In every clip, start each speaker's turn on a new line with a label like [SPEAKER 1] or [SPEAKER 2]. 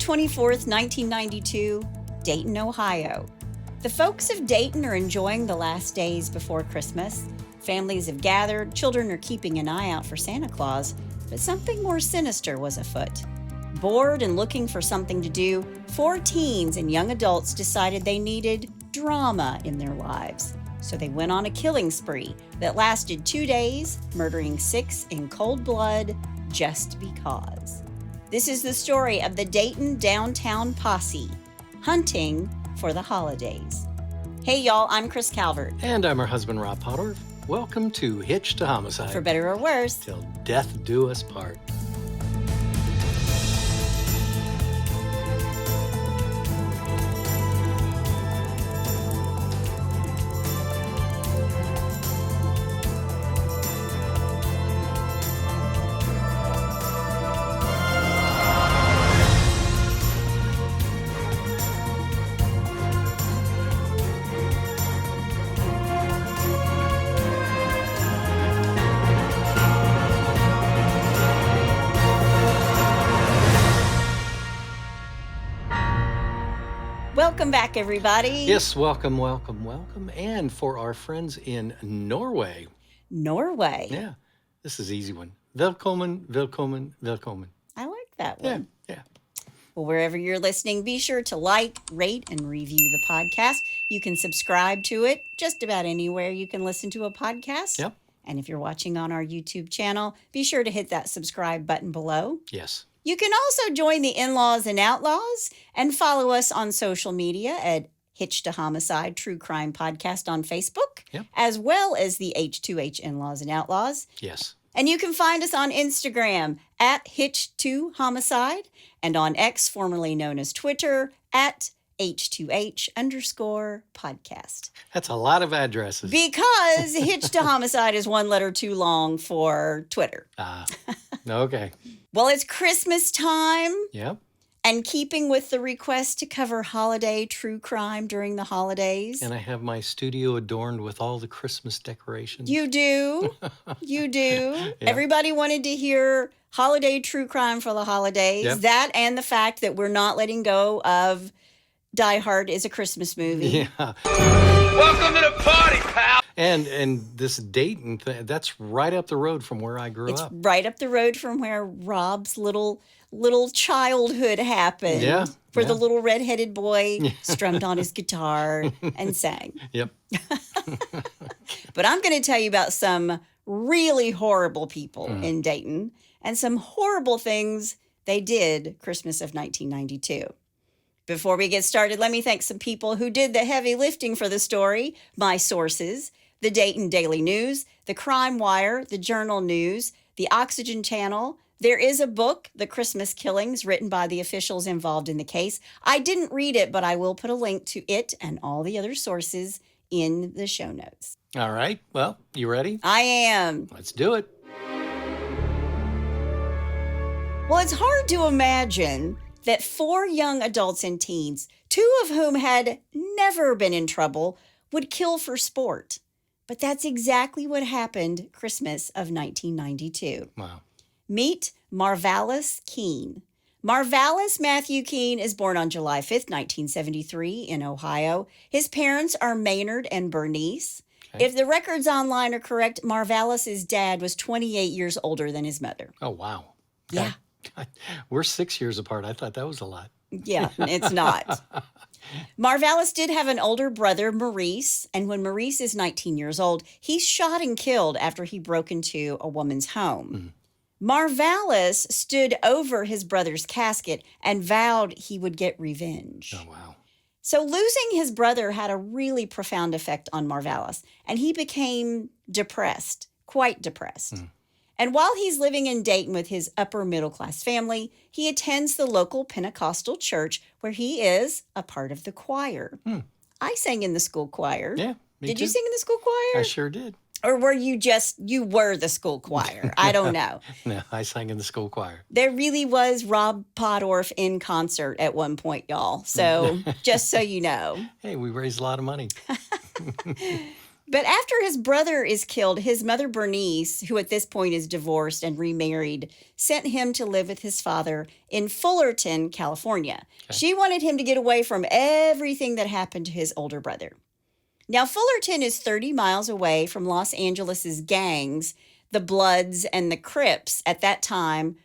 [SPEAKER 1] 24th, 1992, Dayton, Ohio. The folks of Dayton are enjoying the last days before Christmas. Families have gathered, children are keeping an eye out for Santa Claus, but something more sinister was afoot. Bored and looking for something to do, 4 teens and young adults decided they needed drama in their lives. So they went on a killing spree that lasted 2 days, murdering 6 in cold blood just because. This is the story of the Dayton Downtown Posse, hunting for the holidays. Hey y'all, I'm Kris Calvert.
[SPEAKER 2] And I'm her husband, Rob Potter. Welcome to Hitched to Homicide.
[SPEAKER 1] For better or worse.
[SPEAKER 2] Till death do us part.
[SPEAKER 1] Welcome back, everybody.
[SPEAKER 2] Yes, welcome. And for our friends in Norway.
[SPEAKER 1] Norway.
[SPEAKER 2] Yeah, this is an easy one. Velkommen.
[SPEAKER 1] I like that one.
[SPEAKER 2] Yeah.
[SPEAKER 1] Well, wherever you're listening, be sure to like, rate, and review the podcast. You can subscribe to it just about anywhere you can listen to a podcast.
[SPEAKER 2] Yep.
[SPEAKER 1] And if you're watching on our YouTube channel, be sure to hit that subscribe button below.
[SPEAKER 2] Yes.
[SPEAKER 1] You can also join the In-Laws and Outlaws and follow us on social media at Hitched to Homicide True Crime Podcast on Facebook, as well as the H2H In-Laws and Outlaws.
[SPEAKER 2] Yes.
[SPEAKER 1] And you can find us on Instagram at Hitched to Homicide and on X, formerly known as Twitter, at H2H_podcast.
[SPEAKER 2] That's a lot of addresses.
[SPEAKER 1] Because Hitched to Homicide is one letter too long for Twitter.
[SPEAKER 2] Okay.
[SPEAKER 1] Well, it's Christmas time.
[SPEAKER 2] Yep.
[SPEAKER 1] And keeping with the request to cover holiday true crime during the holidays.
[SPEAKER 2] And I have my studio adorned with all the Christmas decorations.
[SPEAKER 1] You do. You do.
[SPEAKER 2] Yeah.
[SPEAKER 1] Everybody wanted to hear holiday true crime for the holidays.
[SPEAKER 2] Yep.
[SPEAKER 1] That and the fact that we're not letting go of Die Hard is a Christmas movie.
[SPEAKER 2] Yeah.
[SPEAKER 3] Welcome to the party, pal.
[SPEAKER 2] And this Dayton thing, that's right up the road from where I grew
[SPEAKER 1] It's
[SPEAKER 2] up.
[SPEAKER 1] right up the road from where Rob's little childhood happened.
[SPEAKER 2] Yeah.
[SPEAKER 1] Where the little redheaded boy strummed on his guitar and sang.
[SPEAKER 2] Yep.
[SPEAKER 1] But I'm going to tell you about some really horrible people in Dayton and some horrible things they did Christmas of 1992. Before we get started, let me thank some people who did the heavy lifting for the story. My sources, the Dayton Daily News, the Crime Wire, the Journal News, the Oxygen Channel. There is a book, The Christmas Killings, written by the officials involved in the case. I didn't read it, but I will put a link to it and all the other sources in the show notes.
[SPEAKER 2] All right. Well, you ready?
[SPEAKER 1] I am.
[SPEAKER 2] Let's do it.
[SPEAKER 1] Well, it's hard to imagine that 4 young adults and teens, 2 of whom had never been in trouble, would kill for sport. But that's exactly what happened Christmas of 1992.
[SPEAKER 2] Wow.
[SPEAKER 1] Meet Marvalis Keene. Marvalis Matthew Keene is born on July 5th, 1973 in Ohio. His parents are Maynard and Bernice. Okay. If the records online are correct, Marvalis' dad was 28 years older than his mother.
[SPEAKER 2] Oh, wow.
[SPEAKER 1] Okay. Yeah.
[SPEAKER 2] We're 6 years apart. I thought that was a lot.
[SPEAKER 1] Yeah, it's not. Marvalis did have an older brother, Maurice, and when Maurice is 19 years old, he's shot and killed after he broke into a woman's home. Marvalis stood over his brother's casket and vowed he would get revenge.
[SPEAKER 2] Oh, wow.
[SPEAKER 1] So losing his brother had a really profound effect on Marvalis, and he became depressed, quite depressed. And while he's living in Dayton with his upper middle class family, he attends the local Pentecostal church where he is a part of the choir. I sang in the school choir.
[SPEAKER 2] Yeah.
[SPEAKER 1] Did you sing in the school choir?
[SPEAKER 2] I sure did.
[SPEAKER 1] Or were you were the school choir? I don't know.
[SPEAKER 2] No, I sang in the school choir.
[SPEAKER 1] There really was Rob Podorf in concert at one point, y'all. So just so you know.
[SPEAKER 2] Hey, we raised a lot of money.
[SPEAKER 1] But after his brother is killed, his mother, Bernice, who at this point is divorced and remarried, sent him to live with his father in Fullerton, California.
[SPEAKER 2] Okay.
[SPEAKER 1] She wanted him to get away from everything that happened to his older brother. Now, Fullerton is 30 miles away from Los Angeles' gangs. The Bloods and the Crips at that time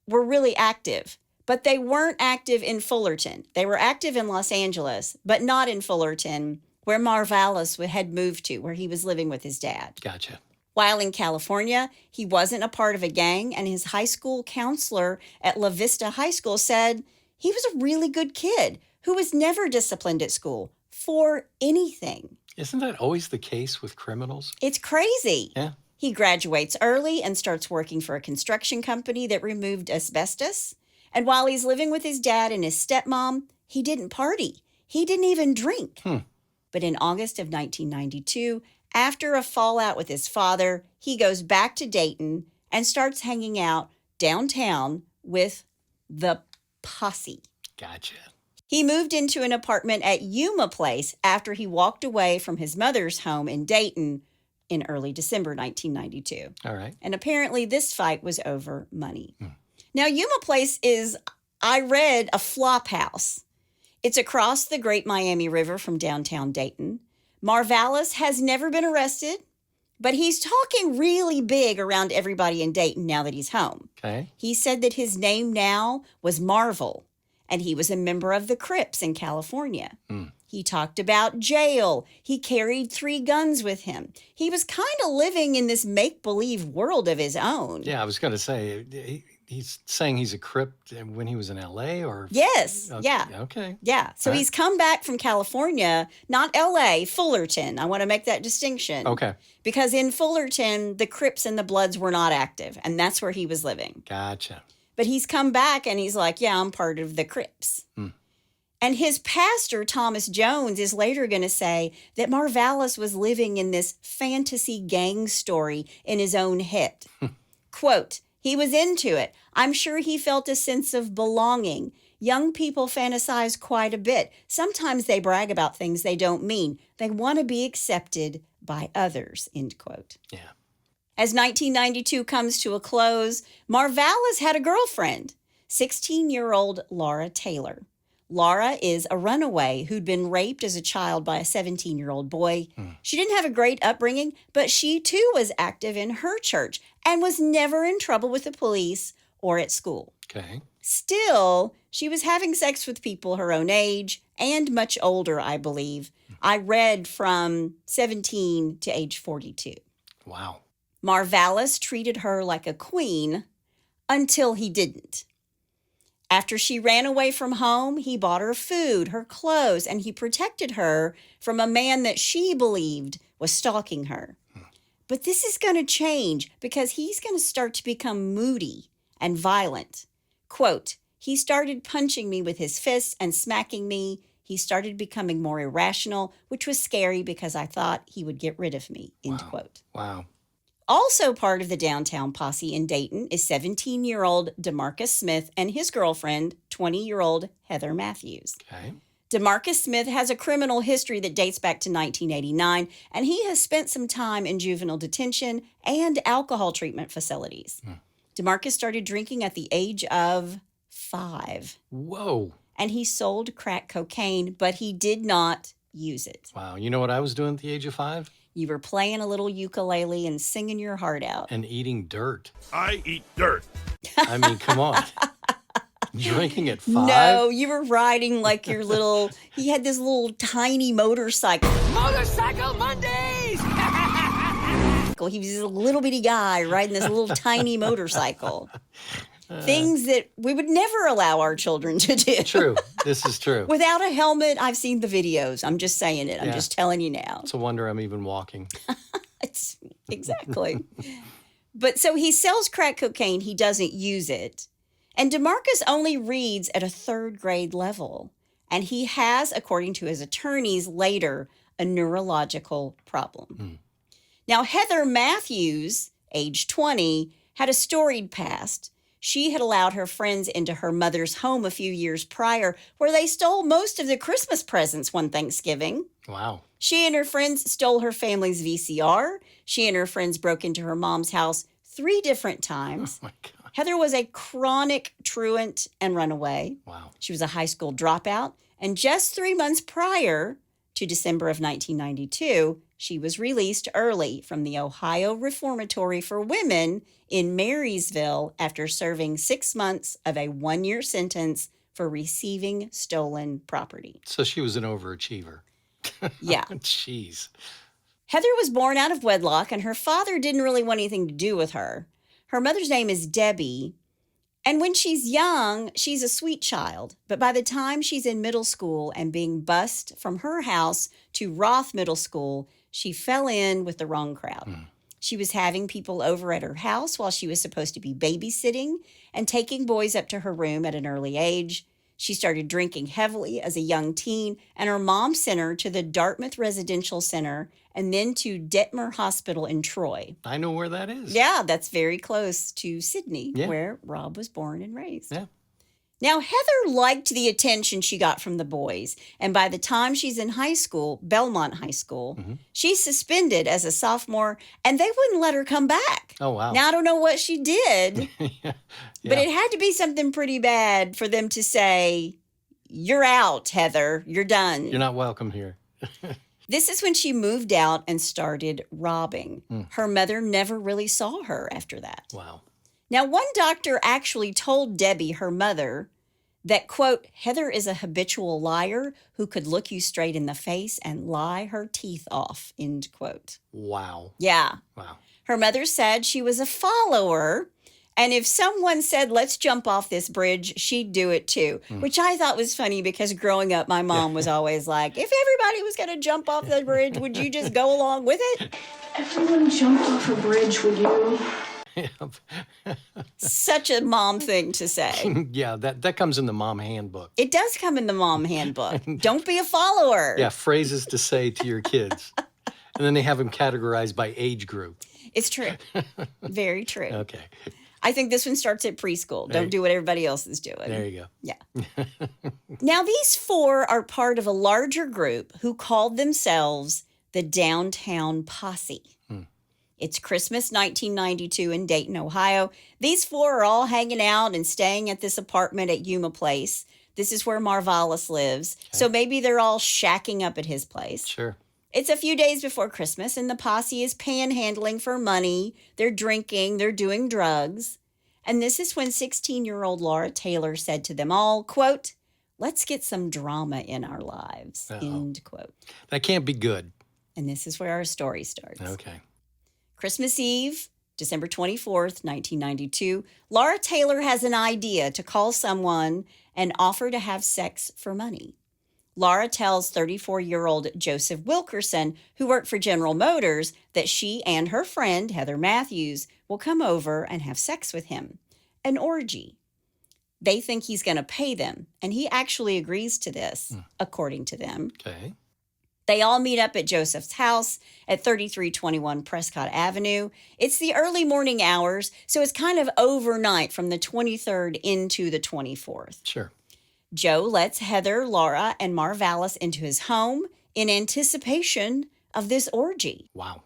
[SPEAKER 1] were really active, but they weren't active in Fullerton. They were active in Los Angeles, but not in Fullerton, where Marvalis had moved to, where he was living with his dad.
[SPEAKER 2] Gotcha.
[SPEAKER 1] While in California, he wasn't a part of a gang, and his high school counselor at La Vista High School said he was a really good kid who was never disciplined at school for anything.
[SPEAKER 2] Isn't that always the case with criminals?
[SPEAKER 1] It's crazy.
[SPEAKER 2] Yeah.
[SPEAKER 1] He graduates early and starts working for a construction company that removed asbestos. And while he's living with his dad and his stepmom, he didn't party. He didn't even drink. But in August of 1992, after a fallout with his father, he goes back to Dayton and starts hanging out downtown with the Posse.
[SPEAKER 2] Gotcha.
[SPEAKER 1] He moved into an apartment at Yuma Place after he walked away from his mother's home in Dayton in early December 1992.
[SPEAKER 2] All right.
[SPEAKER 1] And apparently this fight was over money. Now, Yuma Place is, I read, a flop house. It's across the Great Miami River from downtown Dayton. Marvalis has never been arrested, but he's talking really big around everybody in Dayton now that he's home.
[SPEAKER 2] Okay.
[SPEAKER 1] He said that his name now was Marvel, and he was a member of the Crips in California. He talked about jail. He carried 3 guns with him. He was kind of living in this make-believe world of his own.
[SPEAKER 2] Yeah, I was going to say, he's saying he's a Crip when he was in L.A. or?
[SPEAKER 1] Yes,
[SPEAKER 2] Okay.
[SPEAKER 1] yeah.
[SPEAKER 2] Okay.
[SPEAKER 1] Yeah, so
[SPEAKER 2] Right.
[SPEAKER 1] he's come back from California, not L.A., Fullerton. I want to make that distinction.
[SPEAKER 2] Okay.
[SPEAKER 1] Because in Fullerton, the Crips and the Bloods were not active, and that's where he was living.
[SPEAKER 2] Gotcha.
[SPEAKER 1] But he's come back and he's like, yeah, I'm part of the Crips. And his pastor, Thomas Jones, is later going to say that Marvalis was living in this fantasy gang story in his own head. Quote, he was into it. I'm sure he felt a sense of belonging. Young people fantasize quite a bit. Sometimes they brag about things they don't mean. They want to be accepted by others, end quote.
[SPEAKER 2] Yeah.
[SPEAKER 1] As 1992 comes to a close, Marvalis had a girlfriend, 16-year-old Laura Taylor. Laura is a runaway who'd been raped as a child by a 17-year-old boy. She didn't have a great upbringing, but she too was active in her church and was never in trouble with the police or at school.
[SPEAKER 2] Okay.
[SPEAKER 1] Still, she was having sex with people her own age and much older, I believe. I read from 17 to age 42.
[SPEAKER 2] Wow.
[SPEAKER 1] Marvalis treated her like a queen until he didn't. After she ran away from home, he bought her food, her clothes, and he protected her from a man that she believed was stalking her. But this is going to change because he's going to start to become moody and violent. Quote, he started punching me with his fists and smacking me. He started becoming more irrational, which was scary because I thought he would get rid of me, end quote.
[SPEAKER 2] Wow.
[SPEAKER 1] Also part of the Downtown Posse in Dayton is 17-year-old DeMarcus Smith and his girlfriend, 20-year-old Heather Matthews.
[SPEAKER 2] Okay.
[SPEAKER 1] DeMarcus Smith has a criminal history that dates back to 1989, and he has spent some time in juvenile detention and alcohol treatment facilities. DeMarcus started drinking at the age of 5,
[SPEAKER 2] Whoa.
[SPEAKER 1] and he sold crack cocaine, but he did not use it.
[SPEAKER 2] Wow. You know what I was doing at the age of 5?
[SPEAKER 1] You were playing a little ukulele and singing your heart out.
[SPEAKER 2] And eating dirt.
[SPEAKER 3] I eat dirt.
[SPEAKER 2] I mean, come on. Drinking at 5?
[SPEAKER 1] No, you were riding like your little, he had this little tiny motorcycle.
[SPEAKER 3] Motorcycle Mondays!
[SPEAKER 1] He was a little bitty guy riding this little tiny motorcycle. Things that we would never allow our children to do.
[SPEAKER 2] True. This is true.
[SPEAKER 1] Without a helmet, I've seen the videos. I'm just saying it. I'm
[SPEAKER 2] Yeah.
[SPEAKER 1] just telling you now.
[SPEAKER 2] It's a wonder I'm even walking.
[SPEAKER 1] It's, exactly. But so he sells crack cocaine. He doesn't use it. And DeMarcus only reads at a 3rd grade level. And he has, according to his attorneys later, a neurological problem. Now, Heather Matthews, age 20, had a storied past. She had allowed her friends into her mother's home a few years prior, where they stole most of the Christmas presents one Thanksgiving.
[SPEAKER 2] Wow.
[SPEAKER 1] She and her friends stole her family's VCR. She and her friends broke into her mom's house 3 different times.
[SPEAKER 2] Oh, my God.
[SPEAKER 1] Heather was a chronic truant and runaway.
[SPEAKER 2] Wow.
[SPEAKER 1] She was a high school dropout. And just 3 months prior to December of 1992, she was released early from the Ohio Reformatory for Women in Marysville after serving 6 months of a 1-year sentence for receiving stolen property.
[SPEAKER 2] So she was an overachiever.
[SPEAKER 1] Yeah.
[SPEAKER 2] Jeez.
[SPEAKER 1] Heather was born out of wedlock, and her father didn't really want anything to do with her. Her mother's name is Debbie, and when she's young, she's a sweet child. But by the time she's in middle school and being bused from her house to Roth Middle School, she fell in with the wrong crowd. She was having people over at her house while she was supposed to be babysitting and taking boys up to her room at an early age. She started drinking heavily as a young teen, and her mom sent her to the Dartmouth Residential Center and then to Detmer Hospital in Troy.
[SPEAKER 2] I know where that is.
[SPEAKER 1] Yeah, that's very close to Sydney,
[SPEAKER 2] Yeah.
[SPEAKER 1] where Rob was born and raised.
[SPEAKER 2] Yeah.
[SPEAKER 1] Now, Heather liked the attention she got from the boys, and by the time she's in high school, Belmont High School, she's suspended as a sophomore, and they wouldn't let her come back.
[SPEAKER 2] Oh, wow.
[SPEAKER 1] Now, I don't know what she did,
[SPEAKER 2] Yeah.
[SPEAKER 1] but it had to be something pretty bad for them to say, "You're out, Heather. You're done."
[SPEAKER 2] You're not welcome here.
[SPEAKER 1] This is when she moved out and started robbing. Her mother never really saw her after that.
[SPEAKER 2] Wow.
[SPEAKER 1] Now, one doctor actually told Debbie, her mother, that, quote, Heather is a habitual liar who could look you straight in the face and lie her teeth off, end quote.
[SPEAKER 2] Wow.
[SPEAKER 1] Yeah.
[SPEAKER 2] Wow.
[SPEAKER 1] Her mother said she was a follower, and if someone said, let's jump off this bridge, she'd do it too, which I thought was funny because growing up, my mom was always like, if everybody was going to jump off the bridge, would you just go along with it?
[SPEAKER 4] Everyone jumped off a bridge, would you?
[SPEAKER 1] Such a mom thing to say.
[SPEAKER 2] Yeah, that comes in the mom handbook.
[SPEAKER 1] It does come in the mom handbook. Don't be a follower.
[SPEAKER 2] Yeah, phrases to say to your kids. And then they have them categorized by age group.
[SPEAKER 1] It's true. Very true.
[SPEAKER 2] Okay.
[SPEAKER 1] I think this one starts at preschool. Don't do what everybody else is doing.
[SPEAKER 2] There you go.
[SPEAKER 1] Yeah. Now, these 4 are part of a larger group who called themselves the Downtown Posse. It's Christmas 1992 in Dayton, Ohio. These 4 are all hanging out and staying at this apartment at Yuma Place. This is where Marvalis lives. So maybe they're all shacking up at his place.
[SPEAKER 2] Sure.
[SPEAKER 1] It's a few days before Christmas, and the posse is panhandling for money. They're drinking. They're doing drugs. And this is when 16-year-old Laura Taylor said to them all, quote, let's get some drama in our lives, end quote.
[SPEAKER 2] That can't be good.
[SPEAKER 1] And this is where our story starts.
[SPEAKER 2] Okay.
[SPEAKER 1] Christmas Eve, December 24th, 1992, Laura Taylor has an idea to call someone and offer to have sex for money. Laura tells 34-year-old Joseph Wilkerson, who worked for General Motors, that she and her friend, Heather Matthews, will come over and have sex with him. An orgy. They think he's going to pay them, and he actually agrees to this, according to them.
[SPEAKER 2] Okay.
[SPEAKER 1] They all meet up at Joseph's house at 3321 Prescott Avenue. It's the early morning hours, so it's kind of overnight from the 23rd into the 24th.
[SPEAKER 2] Sure.
[SPEAKER 1] Joe lets Heather, Laura, and Marvalis into his home in anticipation of this orgy.
[SPEAKER 2] Wow.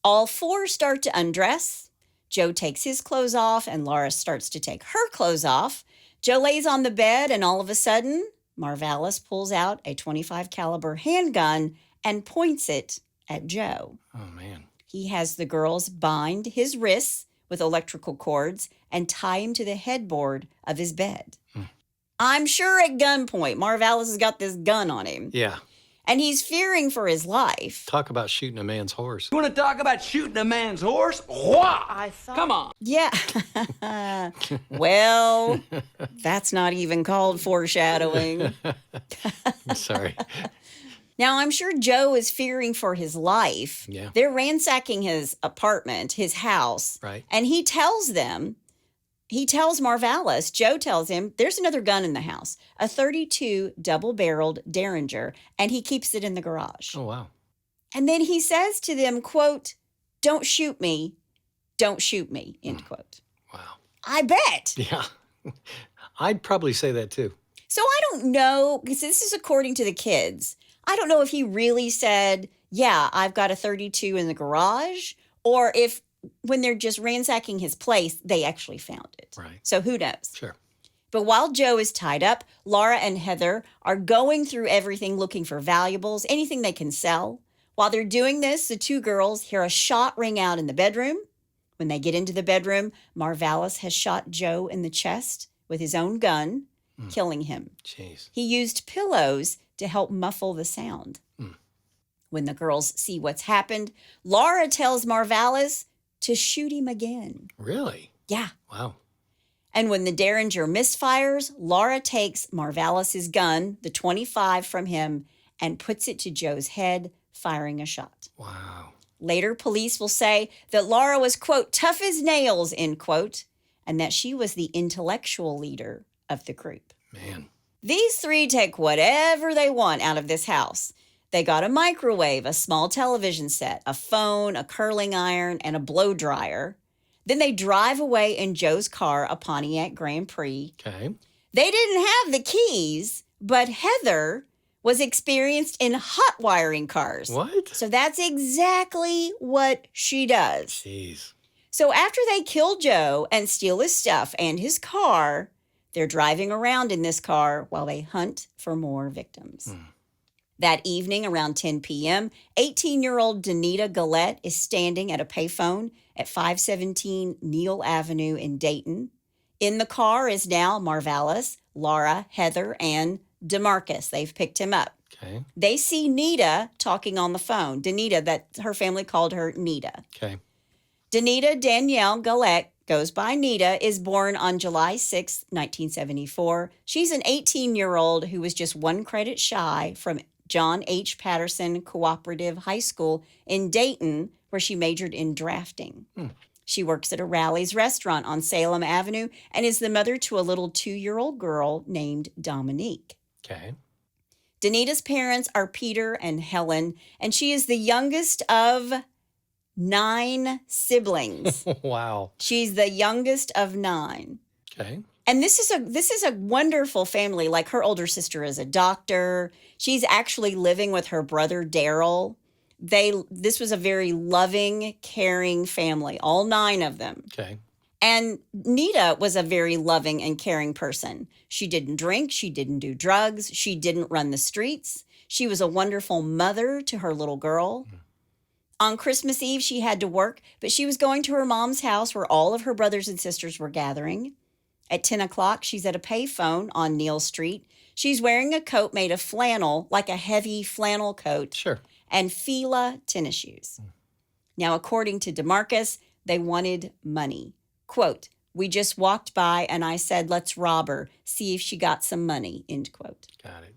[SPEAKER 1] All 4 start to undress. Joe takes his clothes off, and Laura starts to take her clothes off. Joe lays on the bed, and all of a sudden, Marvalis pulls out a .25 caliber handgun and points it at Joe.
[SPEAKER 2] Oh, man.
[SPEAKER 1] He has the girls bind his wrists with electrical cords and tie him to the headboard of his bed. I'm sure at gunpoint, Marvalis has got this gun on him.
[SPEAKER 2] Yeah.
[SPEAKER 1] And he's fearing for his life.
[SPEAKER 2] Talk about shooting a man's horse.
[SPEAKER 3] You want to talk about shooting a man's horse? Why? Come on.
[SPEAKER 1] Yeah. Well, that's not even called foreshadowing.
[SPEAKER 2] Sorry.
[SPEAKER 1] Now, I'm sure Joe is fearing for his life.
[SPEAKER 2] Yeah.
[SPEAKER 1] They're ransacking his apartment, his house.
[SPEAKER 2] Right.
[SPEAKER 1] And he tells Marvalis, Joe tells him, there's another gun in the house, a .32 double-barreled Derringer, and he keeps it in the garage.
[SPEAKER 2] Oh, wow.
[SPEAKER 1] And then he says to them, quote, don't shoot me, end quote.
[SPEAKER 2] Wow.
[SPEAKER 1] I bet.
[SPEAKER 2] Yeah. I'd probably say that too.
[SPEAKER 1] So I don't know, because this is according to the kids. I don't know if he really said, yeah, I've got a 32 in the garage, or if when they're just ransacking his place, they actually found it.
[SPEAKER 2] Right.
[SPEAKER 1] So who knows?
[SPEAKER 2] Sure.
[SPEAKER 1] But while Joe is tied up, Laura and Heather are going through everything looking for valuables, anything they can sell. While they're doing this, the two girls hear a shot ring out in the bedroom. When they get into the bedroom, Marvalis has shot Joe in the chest with his own gun, killing him.
[SPEAKER 2] Jeez.
[SPEAKER 1] He used pillows to help muffle the sound. When the girls see what's happened, Laura tells Marvalis to shoot him again.
[SPEAKER 2] Really?
[SPEAKER 1] Yeah.
[SPEAKER 2] Wow.
[SPEAKER 1] And when the Derringer misfires, Laura takes Marvalis's gun, the 25 from him, and puts it to Joe's head, firing a shot.
[SPEAKER 2] Wow.
[SPEAKER 1] Later, police will say that Laura was, quote, tough as nails, end quote, and that she was the intellectual leader of the group.
[SPEAKER 2] Man.
[SPEAKER 1] These three take whatever they want out of this house. They got a microwave, a small television set, a phone, a curling iron, and a blow dryer. Then they drive away in Joe's car, a Pontiac Grand Prix.
[SPEAKER 2] Okay.
[SPEAKER 1] They didn't have the keys, but Heather was experienced in hot wiring cars.
[SPEAKER 2] What?
[SPEAKER 1] So that's exactly what she does.
[SPEAKER 2] Jeez.
[SPEAKER 1] So after they kill Joe and steal his stuff and his car, they're driving around in this car while they hunt for more victims. That evening around 10 p.m., 18-year-old Danita Gillette is standing at a payphone at 517 Neal Avenue in Dayton. In the car is now Marvalis, Laura, Heather, and DeMarcus. They've picked him up.
[SPEAKER 2] Okay.
[SPEAKER 1] They see Nita talking on the phone. Danita, that her family called her Nita.
[SPEAKER 2] Okay.
[SPEAKER 1] Danita Danielle Gillette, goes by Nita, is born on July 6, 1974. She's an 18-year-old who was just one credit shy from John H. Patterson Cooperative High School in Dayton, where she majored in drafting. She works at a Rally's restaurant on Salem Avenue and is the mother to a little 2-year-old girl named Dominique.
[SPEAKER 2] Okay.
[SPEAKER 1] Danita's parents are Peter and Helen, and she is the youngest of 9 siblings.
[SPEAKER 2] Wow.
[SPEAKER 1] She's the youngest of 9.
[SPEAKER 2] Okay.
[SPEAKER 1] And this is a wonderful family. Like, her older sister is a doctor. She's actually living with her brother Daryl. This was a very loving, caring family, all 9 of them.
[SPEAKER 2] Okay.
[SPEAKER 1] And Nita was a very loving and caring person. She didn't drink. She didn't do drugs. She didn't run the streets. She was a wonderful mother to her little girl. On Christmas Eve, she had to work, but she was going to her mom's house where all of her brothers and sisters were gathering. At 10 o'clock, she's at a payphone on Neal Street. She's wearing a coat made of flannel, like a heavy flannel coat,
[SPEAKER 2] Sure.
[SPEAKER 1] and Fila tennis shoes. Now, according to DeMarcus, they wanted money. Quote, we just walked by and I said, let's rob her, see if she got some money, end quote.
[SPEAKER 2] Got it.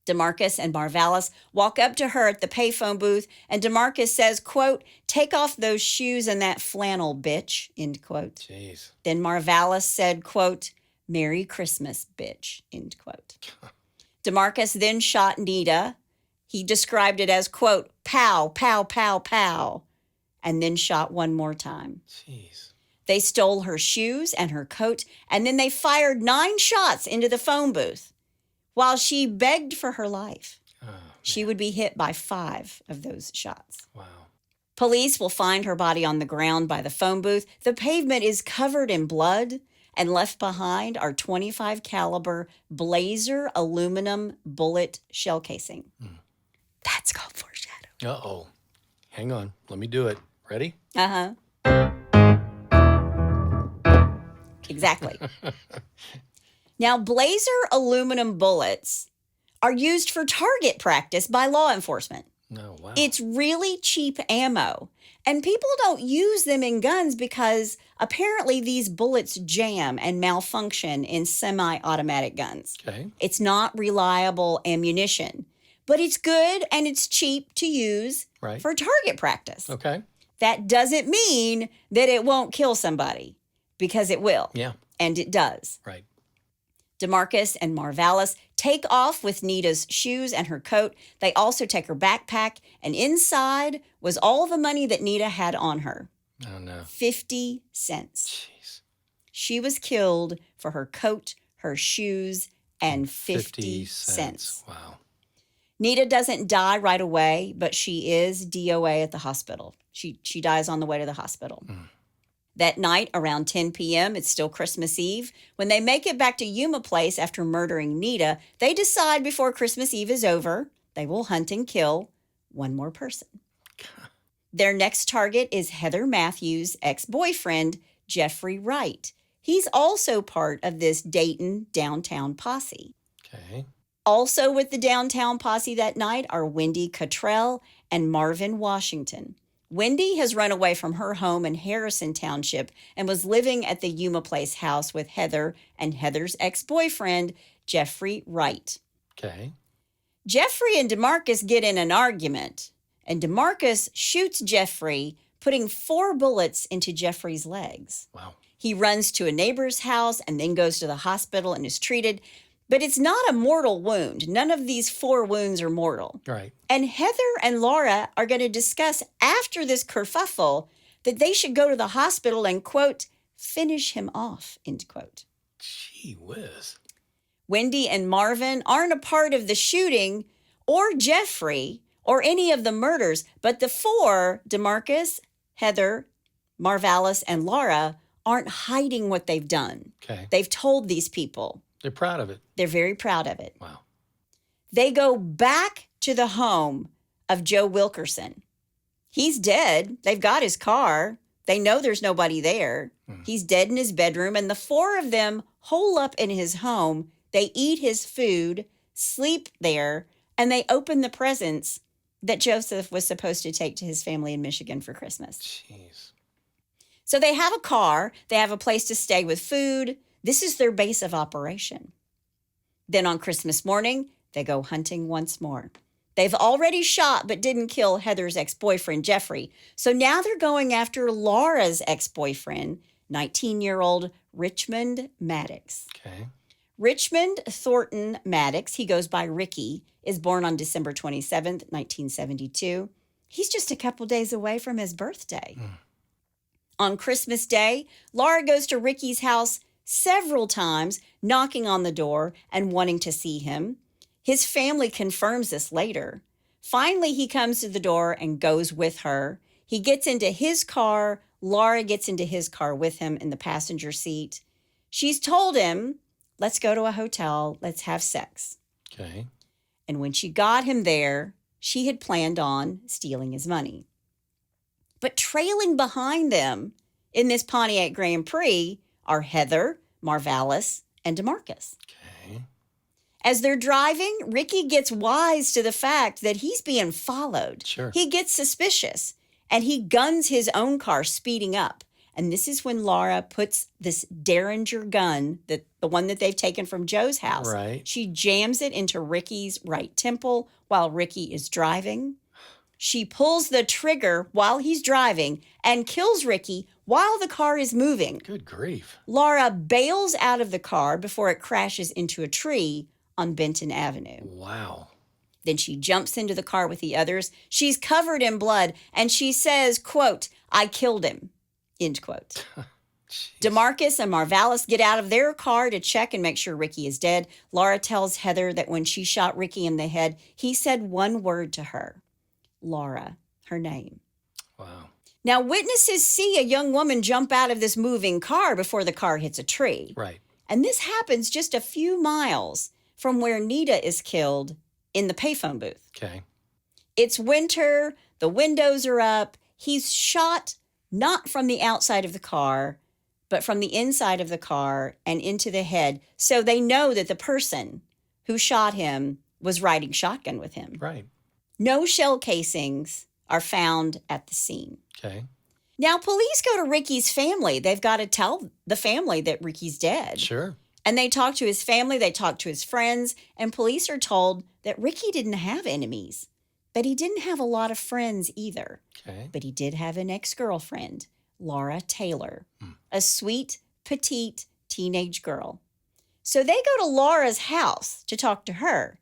[SPEAKER 1] DeMarcus and Marvalis walk up to her at the payphone booth, and DeMarcus says, quote, take off those shoes and that flannel, bitch, end quote.
[SPEAKER 2] Jeez.
[SPEAKER 1] Then Marvalis said, quote, Merry Christmas, bitch, end quote. DeMarcus then shot Nita. He described it as, quote, pow, pow, pow, pow, and then shot one more time.
[SPEAKER 2] Jeez.
[SPEAKER 1] They stole her shoes and her coat, and then they fired 9 shots into the phone booth. While she begged for her life, she would be hit by 5 of those shots.
[SPEAKER 2] Wow.
[SPEAKER 1] Police will find her body on the ground by the phone booth. The pavement is covered in blood, and left behind are .25 caliber Blazer aluminum bullet shell casing. That's called foreshadow.
[SPEAKER 2] Uh-oh. Hang on. Let me do it. Ready?
[SPEAKER 1] Uh-huh. Exactly. Now, Blazer aluminum bullets are used for target practice by law enforcement.
[SPEAKER 2] No, wow.
[SPEAKER 1] It's really cheap ammo, and people don't use them in guns because apparently these bullets jam and malfunction in semi-automatic guns.
[SPEAKER 2] Okay.
[SPEAKER 1] It's not reliable ammunition, but it's good and it's cheap to use
[SPEAKER 2] Right.
[SPEAKER 1] for target practice.
[SPEAKER 2] Okay.
[SPEAKER 1] That doesn't mean that it won't kill somebody, because it will.
[SPEAKER 2] Yeah.
[SPEAKER 1] And it does.
[SPEAKER 2] Right.
[SPEAKER 1] DeMarcus and Marvalis take off with Nita's shoes and her coat. They also take her backpack, and inside was all the money that Nita had on her.
[SPEAKER 2] Oh, no.
[SPEAKER 1] 50 cents.
[SPEAKER 2] Jeez.
[SPEAKER 1] She was killed for her coat, her shoes, and 50 cents.
[SPEAKER 2] Wow.
[SPEAKER 1] Nita doesn't die right away, but she is DOA at the hospital. She dies on the way to the hospital. That night, around 10 p.m., it's still Christmas Eve. When they make it back to Yuma Place after murdering Nita, they decide before Christmas Eve is over, they will hunt and kill one more person. Their next target is Heather Matthews' ex-boyfriend, Jeffrey Wright. He's also part of this Dayton Downtown Posse.
[SPEAKER 2] Okay.
[SPEAKER 1] Also with the Downtown Posse that night are Wendy Cottrell and Marvin Washington. Wendy has run away from her home in Harrison Township and was living at the Yuma Place house with Heather and Heather's ex-boyfriend, Jeffrey Wright.
[SPEAKER 2] Okay.
[SPEAKER 1] Jeffrey and DeMarcus get in an argument, and DeMarcus shoots Jeffrey, putting 4 bullets into Jeffrey's legs.
[SPEAKER 2] Wow.
[SPEAKER 1] He runs to a neighbor's house and then goes to the hospital and is treated. But it's not a mortal wound. None of these 4 wounds are mortal.
[SPEAKER 2] Right.
[SPEAKER 1] And Heather and Laura are going to discuss after this kerfuffle that they should go to the hospital and, quote, finish him off, end quote.
[SPEAKER 2] Gee whiz.
[SPEAKER 1] Wendy and Marvin aren't a part of the shooting or Jeffrey or any of the murders, but the 4, DeMarcus, Heather, Marvalis, and Laura, aren't hiding what they've done.
[SPEAKER 2] Okay.
[SPEAKER 1] They've told these people.
[SPEAKER 2] They're proud of it.
[SPEAKER 1] They're very proud of it.
[SPEAKER 2] Wow.
[SPEAKER 1] They go back to the home of Joe Wilkerson. He's dead. They've got his car. They know there's nobody there. He's dead in his bedroom, and the 4 of them hole up in his home. They eat his food, sleep there, and they open the presents that Joseph was supposed to take to his family in Michigan for Christmas.
[SPEAKER 2] Jeez.
[SPEAKER 1] So they have a car. They have a place to stay with food. This is their base of operation. Then on Christmas morning, they go hunting once more. They've already shot but didn't kill Heather's ex-boyfriend, Jeffrey. So now they're going after Laura's ex-boyfriend, 19-year-old Richmond Maddox.
[SPEAKER 2] Okay.
[SPEAKER 1] Richmond Thornton Maddox, he goes by Ricky, is born on December 27th, 1972. He's just a couple days away from his birthday. On Christmas Day, Laura goes to Ricky's house several times, knocking on the door and wanting to see him. His family confirms this later. Finally, he comes to the door and goes with her. He gets into his car. Laura gets into his car with him in the passenger seat. She's told him, let's go to a hotel, let's have sex.
[SPEAKER 2] Okay.
[SPEAKER 1] And when she got him there, she had planned on stealing his money. But trailing behind them in this Pontiac Grand Prix are Heather, Marvalis, and DeMarcus.
[SPEAKER 2] Okay.
[SPEAKER 1] As they're driving, Ricky gets wise to the fact that he's being followed.
[SPEAKER 2] Sure.
[SPEAKER 1] He gets suspicious, and he guns his own car speeding up. And this is when Laura puts this Derringer gun, the one that they've taken from Joe's house.
[SPEAKER 2] Right.
[SPEAKER 1] She jams it into Ricky's right temple while Ricky is driving. She pulls the trigger while he's driving and kills Ricky while the car is moving.
[SPEAKER 2] Good grief.
[SPEAKER 1] Laura bails out of the car before it crashes into a tree on Benton Avenue.
[SPEAKER 2] Wow.
[SPEAKER 1] Then she jumps into the car with the others. She's covered in blood, and she says, quote, I killed him, end quote. DeMarcus and Marvalis get out of their car to check and make sure Ricky is dead. Laura tells Heather that when she shot Ricky in the head, he said one word to her, Laura, her name.
[SPEAKER 2] Wow.
[SPEAKER 1] Now, witnesses see a young woman jump out of this moving car before the car hits a tree.
[SPEAKER 2] Right.
[SPEAKER 1] And this happens just a few miles from where Nita is killed in the payphone booth.
[SPEAKER 2] Okay.
[SPEAKER 1] It's winter. The windows are up. He's shot not from the outside of the car, but from the inside of the car and into the head. So they know that the person who shot him was riding shotgun with him.
[SPEAKER 2] Right.
[SPEAKER 1] No shell casings are found at the scene.
[SPEAKER 2] Okay.
[SPEAKER 1] Now, police go to Ricky's family. They've got to tell the family that Ricky's dead.
[SPEAKER 2] Sure.
[SPEAKER 1] And they talk to his family, they talk to his friends, and police are told that Ricky didn't have enemies, but he didn't have a lot of friends either.
[SPEAKER 2] Okay.
[SPEAKER 1] But he did have an ex-girlfriend, Laura Taylor, a sweet, petite teenage girl. So they go to Laura's house to talk to her.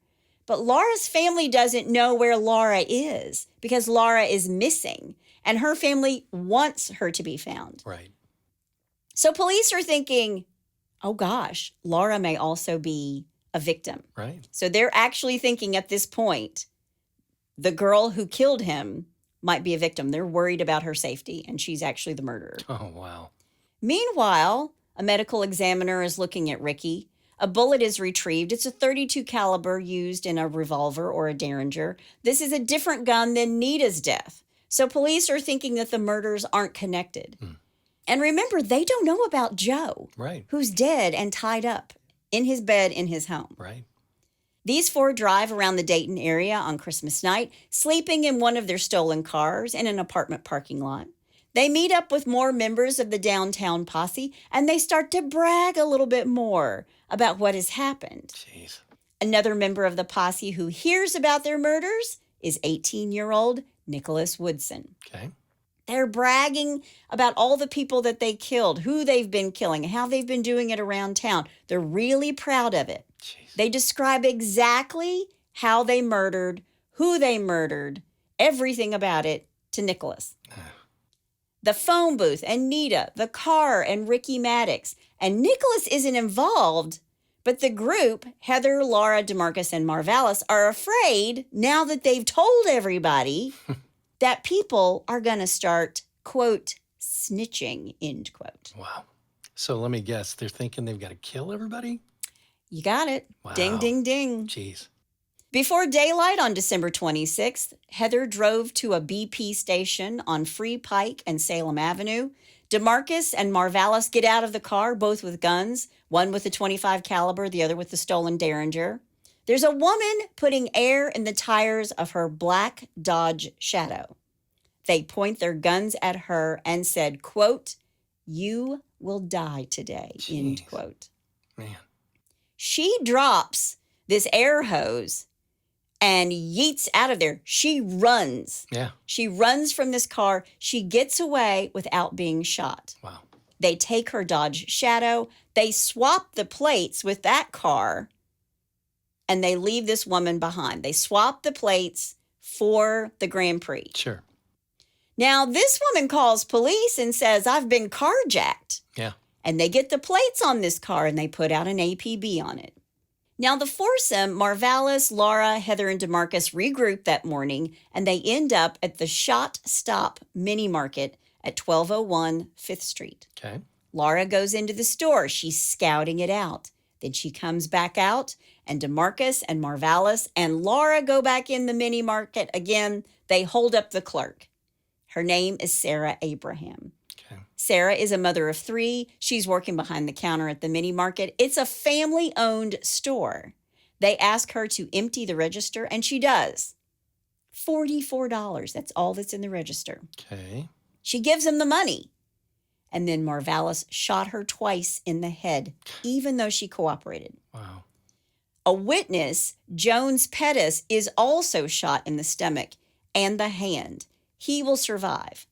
[SPEAKER 1] But Laura's family doesn't know where Laura is because Laura is missing, and her family wants her to be found.
[SPEAKER 2] Right.
[SPEAKER 1] So police are thinking, oh gosh, Laura may also be a victim.
[SPEAKER 2] Right.
[SPEAKER 1] So they're actually thinking at this point, the girl who killed him might be a victim. They're worried about her safety, and she's actually the murderer.
[SPEAKER 2] Oh, wow.
[SPEAKER 1] Meanwhile, a medical examiner is looking at Ricky. A bullet is retrieved. It's a .32 caliber used in a revolver or a Derringer. This is a different gun than Nita's death. So police are thinking that the murders aren't connected. And remember, they don't know about Joe,
[SPEAKER 2] Right.
[SPEAKER 1] who's dead and tied up in his bed in his home.
[SPEAKER 2] Right.
[SPEAKER 1] These four drive around the Dayton area on Christmas night, sleeping in one of their stolen cars in an apartment parking lot. They meet up with more members of the Downtown Posse, and they start to brag a little bit more about what has happened.
[SPEAKER 2] Jeez.
[SPEAKER 1] Another member of the posse who hears about their murders is 18-year-old Nicholas Woodson.
[SPEAKER 2] Okay.
[SPEAKER 1] They're bragging about all the people that they killed, who they've been killing, how they've been doing it around town. They're really proud of it.
[SPEAKER 2] Jeez.
[SPEAKER 1] They describe exactly how they murdered, who they murdered, everything about it to Nicholas. The phone booth and Nita, the car and Ricky Maddox. And Nicholas isn't involved, but the group, Heather, Laura, DeMarcus, and Marvalis, are afraid now that they've told everybody that people are going to start, quote, snitching, end quote.
[SPEAKER 2] Wow. So let me guess. They're thinking they've got to kill everybody?
[SPEAKER 1] You got it.
[SPEAKER 2] Wow.
[SPEAKER 1] Ding, ding, ding.
[SPEAKER 2] Jeez.
[SPEAKER 1] Before daylight on December 26th, Heather drove to a BP station on Free Pike and Salem Avenue. DeMarcus and Marvalis get out of the car, both with guns, one with a .25 caliber, the other with the stolen Derringer. There's a woman putting air in the tires of her black Dodge Shadow. They point their guns at her and said, quote, "You will die today," end
[SPEAKER 2] Jeez.
[SPEAKER 1] quote.
[SPEAKER 2] Man.
[SPEAKER 1] She drops this air hose and yeets out of there. She runs.
[SPEAKER 2] Yeah.
[SPEAKER 1] She runs from this car. She gets away without being shot.
[SPEAKER 2] Wow.
[SPEAKER 1] They take her Dodge Shadow. They swap the plates with that car, and they leave this woman behind. They swap the plates for the Grand Prix.
[SPEAKER 2] Sure.
[SPEAKER 1] Now, this woman calls police and says, "I've been carjacked."
[SPEAKER 2] Yeah.
[SPEAKER 1] And they get the plates on this car, and they put out an APB on it. Now, the foursome, Marvalis, Laura, Heather, and DeMarcus, regroup that morning, and they end up at the Shot Stop Mini Market at 1201 5th Street.
[SPEAKER 2] Okay.
[SPEAKER 1] Laura goes into the store. She's scouting it out. Then she comes back out, and DeMarcus and Marvalis and Laura go back in the mini market again. They hold up the clerk. Her name is Sarah Abraham.
[SPEAKER 2] Okay.
[SPEAKER 1] Sarah is a mother of three. She's working behind the counter at the mini market. It's a family-owned store. They ask her to empty the register, and she does. $44. That's all that's in the register.
[SPEAKER 2] Okay.
[SPEAKER 1] She gives them the money. And then Marvalis shot her twice in the head, even though she cooperated.
[SPEAKER 2] Wow.
[SPEAKER 1] A witness, Jones Pettis, is also shot in the stomach and the hand. He will survive.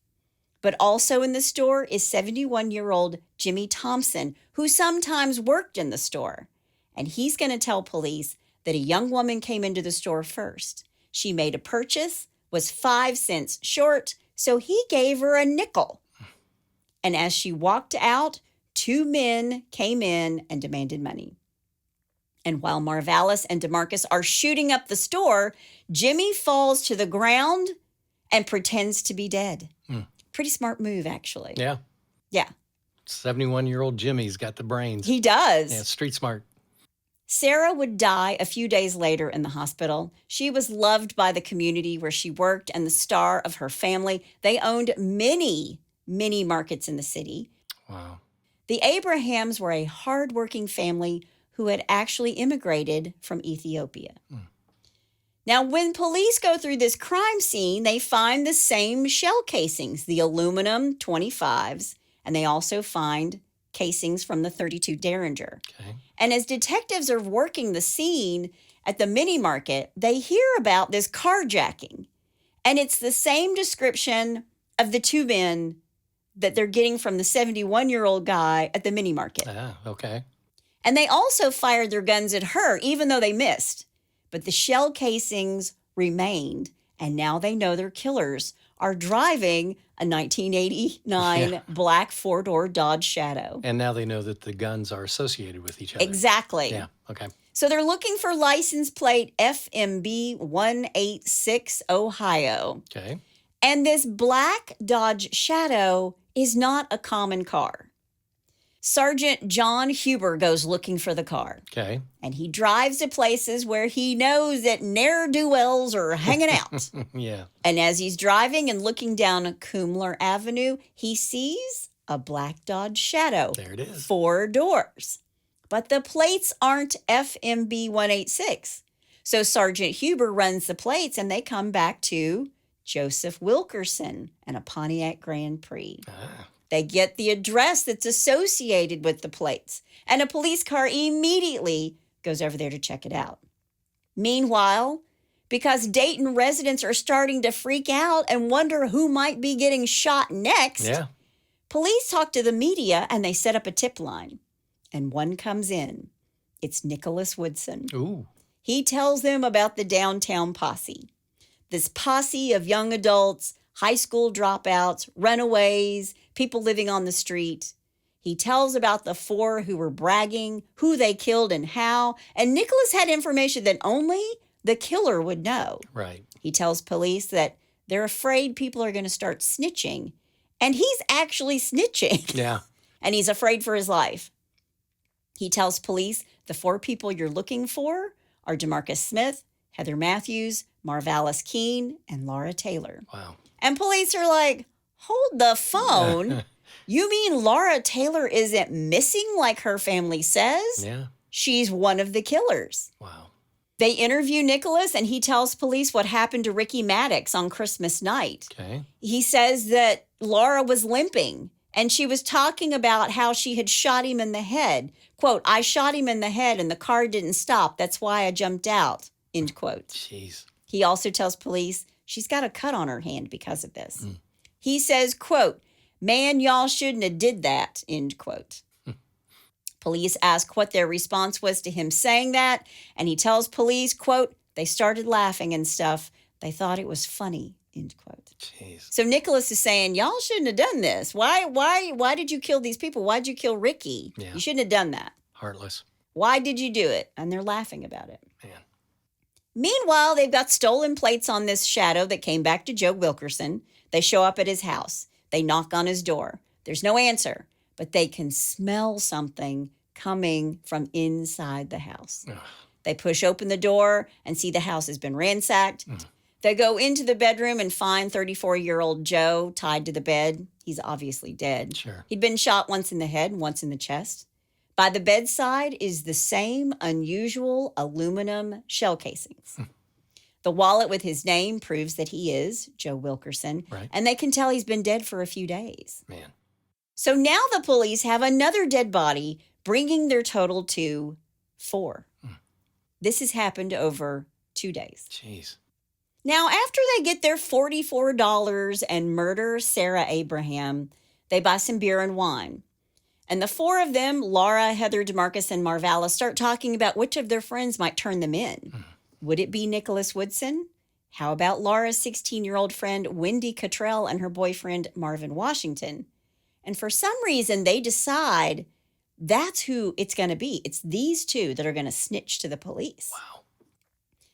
[SPEAKER 1] But also in the store is 71-year-old Jimmy Thompson, who sometimes worked in the store. And he's going to tell police that a young woman came into the store first. She made a purchase, was 5 cents short, so he gave her a nickel. And as she walked out, 2 men came in and demanded money. And while Marvalis and DeMarcus are shooting up the store, Jimmy falls to the ground and pretends to be dead. Pretty smart move, actually.
[SPEAKER 2] Yeah.
[SPEAKER 1] Yeah,
[SPEAKER 2] 71-year-old Jimmy's got the brains.
[SPEAKER 1] he does.
[SPEAKER 2] Yeah, street smart.
[SPEAKER 1] Sarah would die a few days later in the hospital. She was loved by the community where she worked and the star of her family. They owned many markets in the city.
[SPEAKER 2] Wow.
[SPEAKER 1] The Abrahams were a hardworking family who had actually immigrated from Ethiopia. Now, when police go through this crime scene, they find the same shell casings, the aluminum 25s, and they also find casings from the .32 Derringer.
[SPEAKER 2] Okay.
[SPEAKER 1] And as detectives are working the scene at the mini market, they hear about this carjacking. And it's the same description of the 2 men that they're getting from the 71-year-old guy at the mini market.
[SPEAKER 2] Ah, okay.
[SPEAKER 1] And they also fired their guns at her, even though they missed. But the shell casings remained, and now they know their killers are driving a 1989 black 4-door Dodge Shadow.
[SPEAKER 2] And now they know that the guns are associated with each other.
[SPEAKER 1] Exactly.
[SPEAKER 2] Yeah, okay.
[SPEAKER 1] So they're looking for license plate FMB 186 Ohio.
[SPEAKER 2] Okay.
[SPEAKER 1] And this black Dodge Shadow is not a common car. Sergeant John Huber goes looking for the car.
[SPEAKER 2] Okay.
[SPEAKER 1] And he drives to places where he knows that ne'er-do-wells are hanging out.
[SPEAKER 2] Yeah.
[SPEAKER 1] And as he's driving and looking down Kumler Avenue, he sees a black Dodge Shadow.
[SPEAKER 2] There it is.
[SPEAKER 1] 4 doors. But the plates aren't FMB 186. So Sergeant Huber runs the plates and they come back to Joseph Wilkerson and a Pontiac Grand Prix.
[SPEAKER 2] Ah.
[SPEAKER 1] They get the address that's associated with the plates, and a police car immediately goes over there to check it out. Meanwhile, because Dayton residents are starting to freak out and wonder who might be getting shot next,
[SPEAKER 2] Yeah.
[SPEAKER 1] police talk to the media and they set up a tip line. And one comes in. It's Nicholas Woodson.
[SPEAKER 2] Ooh.
[SPEAKER 1] He tells them about the Downtown Posse. This posse of young adults, high school dropouts, runaways, people living on the street. He tells about the 4 who were bragging, who they killed and how. And Nicholas had information that only the killer would know.
[SPEAKER 2] Right.
[SPEAKER 1] He tells police that they're afraid people are going to start snitching. And he's actually snitching.
[SPEAKER 2] Yeah.
[SPEAKER 1] And he's afraid for his life. He tells police the 4 people you're looking for are DeMarcus Smith, Heather Matthews, Marvalis Keene, and Laura Taylor.
[SPEAKER 2] Wow.
[SPEAKER 1] And police are like, hold the phone. You mean Laura Taylor isn't missing like her family says?
[SPEAKER 2] Yeah.
[SPEAKER 1] She's one of the killers.
[SPEAKER 2] Wow.
[SPEAKER 1] They interview Nicholas and he tells police what happened to Ricky Maddox on Christmas night.
[SPEAKER 2] Okay.
[SPEAKER 1] He says that Laura was limping and she was talking about how she had shot him in the head. Quote, I shot him in the head and the car didn't stop. That's why I jumped out. End quote.
[SPEAKER 2] Jeez.
[SPEAKER 1] He also tells police she's got a cut on her hand because of this. He says, quote, man, y'all shouldn't have did that, end quote. Police ask what their response was to him saying that, and he tells police, quote, they started laughing and stuff. They thought it was funny, end quote.
[SPEAKER 2] Jeez.
[SPEAKER 1] So Nicholas is saying, y'all shouldn't have done this. Why did you kill these people? Why'd you kill Ricky?
[SPEAKER 2] Yeah.
[SPEAKER 1] You shouldn't have done that.
[SPEAKER 2] Heartless.
[SPEAKER 1] Why did you do it? And they're laughing about it.
[SPEAKER 2] Man.
[SPEAKER 1] Meanwhile, they've got stolen plates on this Shadow that came back to Joe Wilkerson. They show up at his house. They knock on his door. There's no answer, but they can smell something coming from inside the house.
[SPEAKER 2] Ugh.
[SPEAKER 1] They push open the door and see the house has been ransacked. They go into the bedroom and find 34-year-old Joe tied to the bed. He's obviously dead.
[SPEAKER 2] Sure.
[SPEAKER 1] He'd been shot once in the head and once in the chest. By the bedside is the same unusual aluminum shell casings. The wallet with his name proves that he is Joe Wilkerson,
[SPEAKER 2] Right.
[SPEAKER 1] and they can tell he's been dead for a few days.
[SPEAKER 2] Man.
[SPEAKER 1] So now the police have another dead body, bringing their total to 4. This has happened over 2 days.
[SPEAKER 2] Jeez.
[SPEAKER 1] Now, after they get their $44 and murder Sarah Abraham, they buy some beer and wine. And the 4 of them, Laura, Heather, DeMarcus, and Marvalis, start talking about which of their friends might turn them in. Would it be Nicholas Woodson? How about Laura's 16-year-old friend, Wendy Cottrell, and her boyfriend, Marvin Washington? And for some reason, they decide that's who it's going to be. It's these 2 that are going to snitch to the police.
[SPEAKER 2] Wow.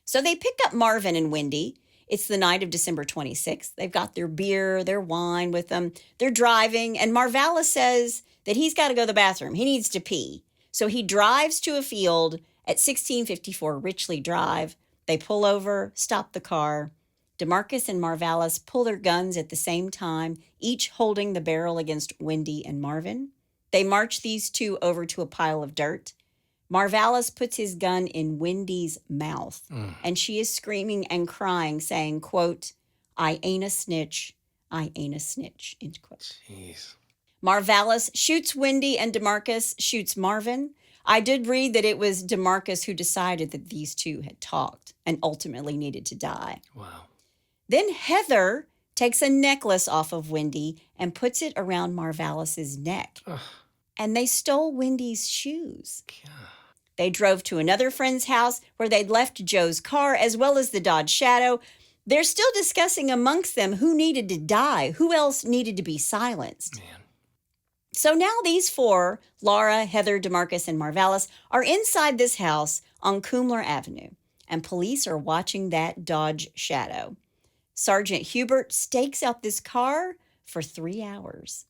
[SPEAKER 1] So they pick up Marvin and Wendy. It's the night of December 26th. They've got their beer, their wine with them. They're driving, and Marvalis says that he's got to go to the bathroom. He needs to pee. So he drives to a field at 1654 Richley Drive. They pull over, stop the car. DeMarcus and Marvalis pull their guns at the same time, each holding the barrel against Wendy and Marvin. They march these 2 over to a pile of dirt. Marvalis puts his gun in Wendy's mouth, and she is screaming and crying, saying, quote, I ain't a snitch, I ain't a snitch, end quote.
[SPEAKER 2] Jeez.
[SPEAKER 1] Marvalis shoots Wendy and DeMarcus shoots Marvin. I did read that it was DeMarcus who decided that these 2 had talked and ultimately needed to die.
[SPEAKER 2] Wow.
[SPEAKER 1] Then Heather takes a necklace off of Wendy and puts it around Marvalis's neck.
[SPEAKER 2] Ugh.
[SPEAKER 1] And they stole Wendy's shoes.
[SPEAKER 2] God.
[SPEAKER 1] They drove to another friend's house where they'd left Joe's car as well as the Dodge Shadow. They're still discussing amongst them who needed to die, who else needed to be silenced.
[SPEAKER 2] Man.
[SPEAKER 1] So now these 4, Laura, Heather, DeMarcus, and Marvalis, are inside this house on Kumler Avenue, and police are watching that Dodge Shadow. Sergeant Hubert stakes out this car for 3 hours,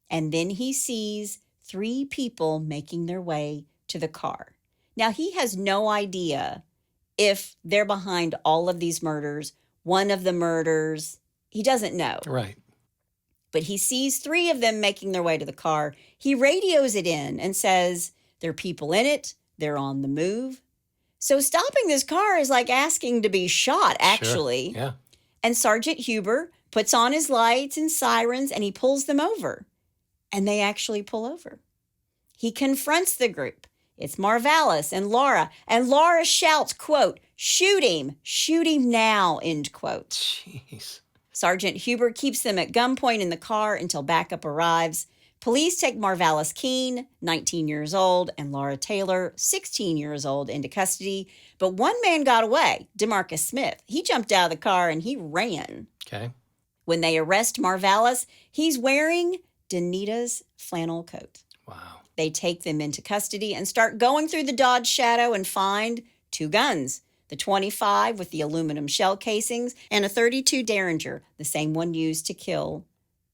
[SPEAKER 1] and then he sees 3 people making their way to the car. Now, he has no idea if they're behind all of these murders, one of the murders. He doesn't know.
[SPEAKER 2] Right.
[SPEAKER 1] But he sees 3 of them making their way to the car. He radios it in and says, there are people in it. They're on the move. So stopping this car is like asking to be shot, actually.
[SPEAKER 2] Sure. Yeah.
[SPEAKER 1] And Sergeant Huber puts on his lights and sirens, and he pulls them over. And they actually pull over. He confronts the group. It's Marvalis and Laura shouts, quote, shoot him now, end quote.
[SPEAKER 2] Jeez.
[SPEAKER 1] Sergeant Huber keeps them at gunpoint in the car until backup arrives. Police take Marvalis Keene, 19 years old, and Laura Taylor, 16 years old, into custody. But one man got away, DeMarcus Smith. He jumped out of the car and he ran.
[SPEAKER 2] Okay.
[SPEAKER 1] When they arrest Marvalis, he's wearing Danita's flannel coat.
[SPEAKER 2] Wow.
[SPEAKER 1] They take them into custody and start going through the Dodge Shadow and find 2 guns, the .25 with the aluminum shell casings and a .32 Derringer, the same one used to kill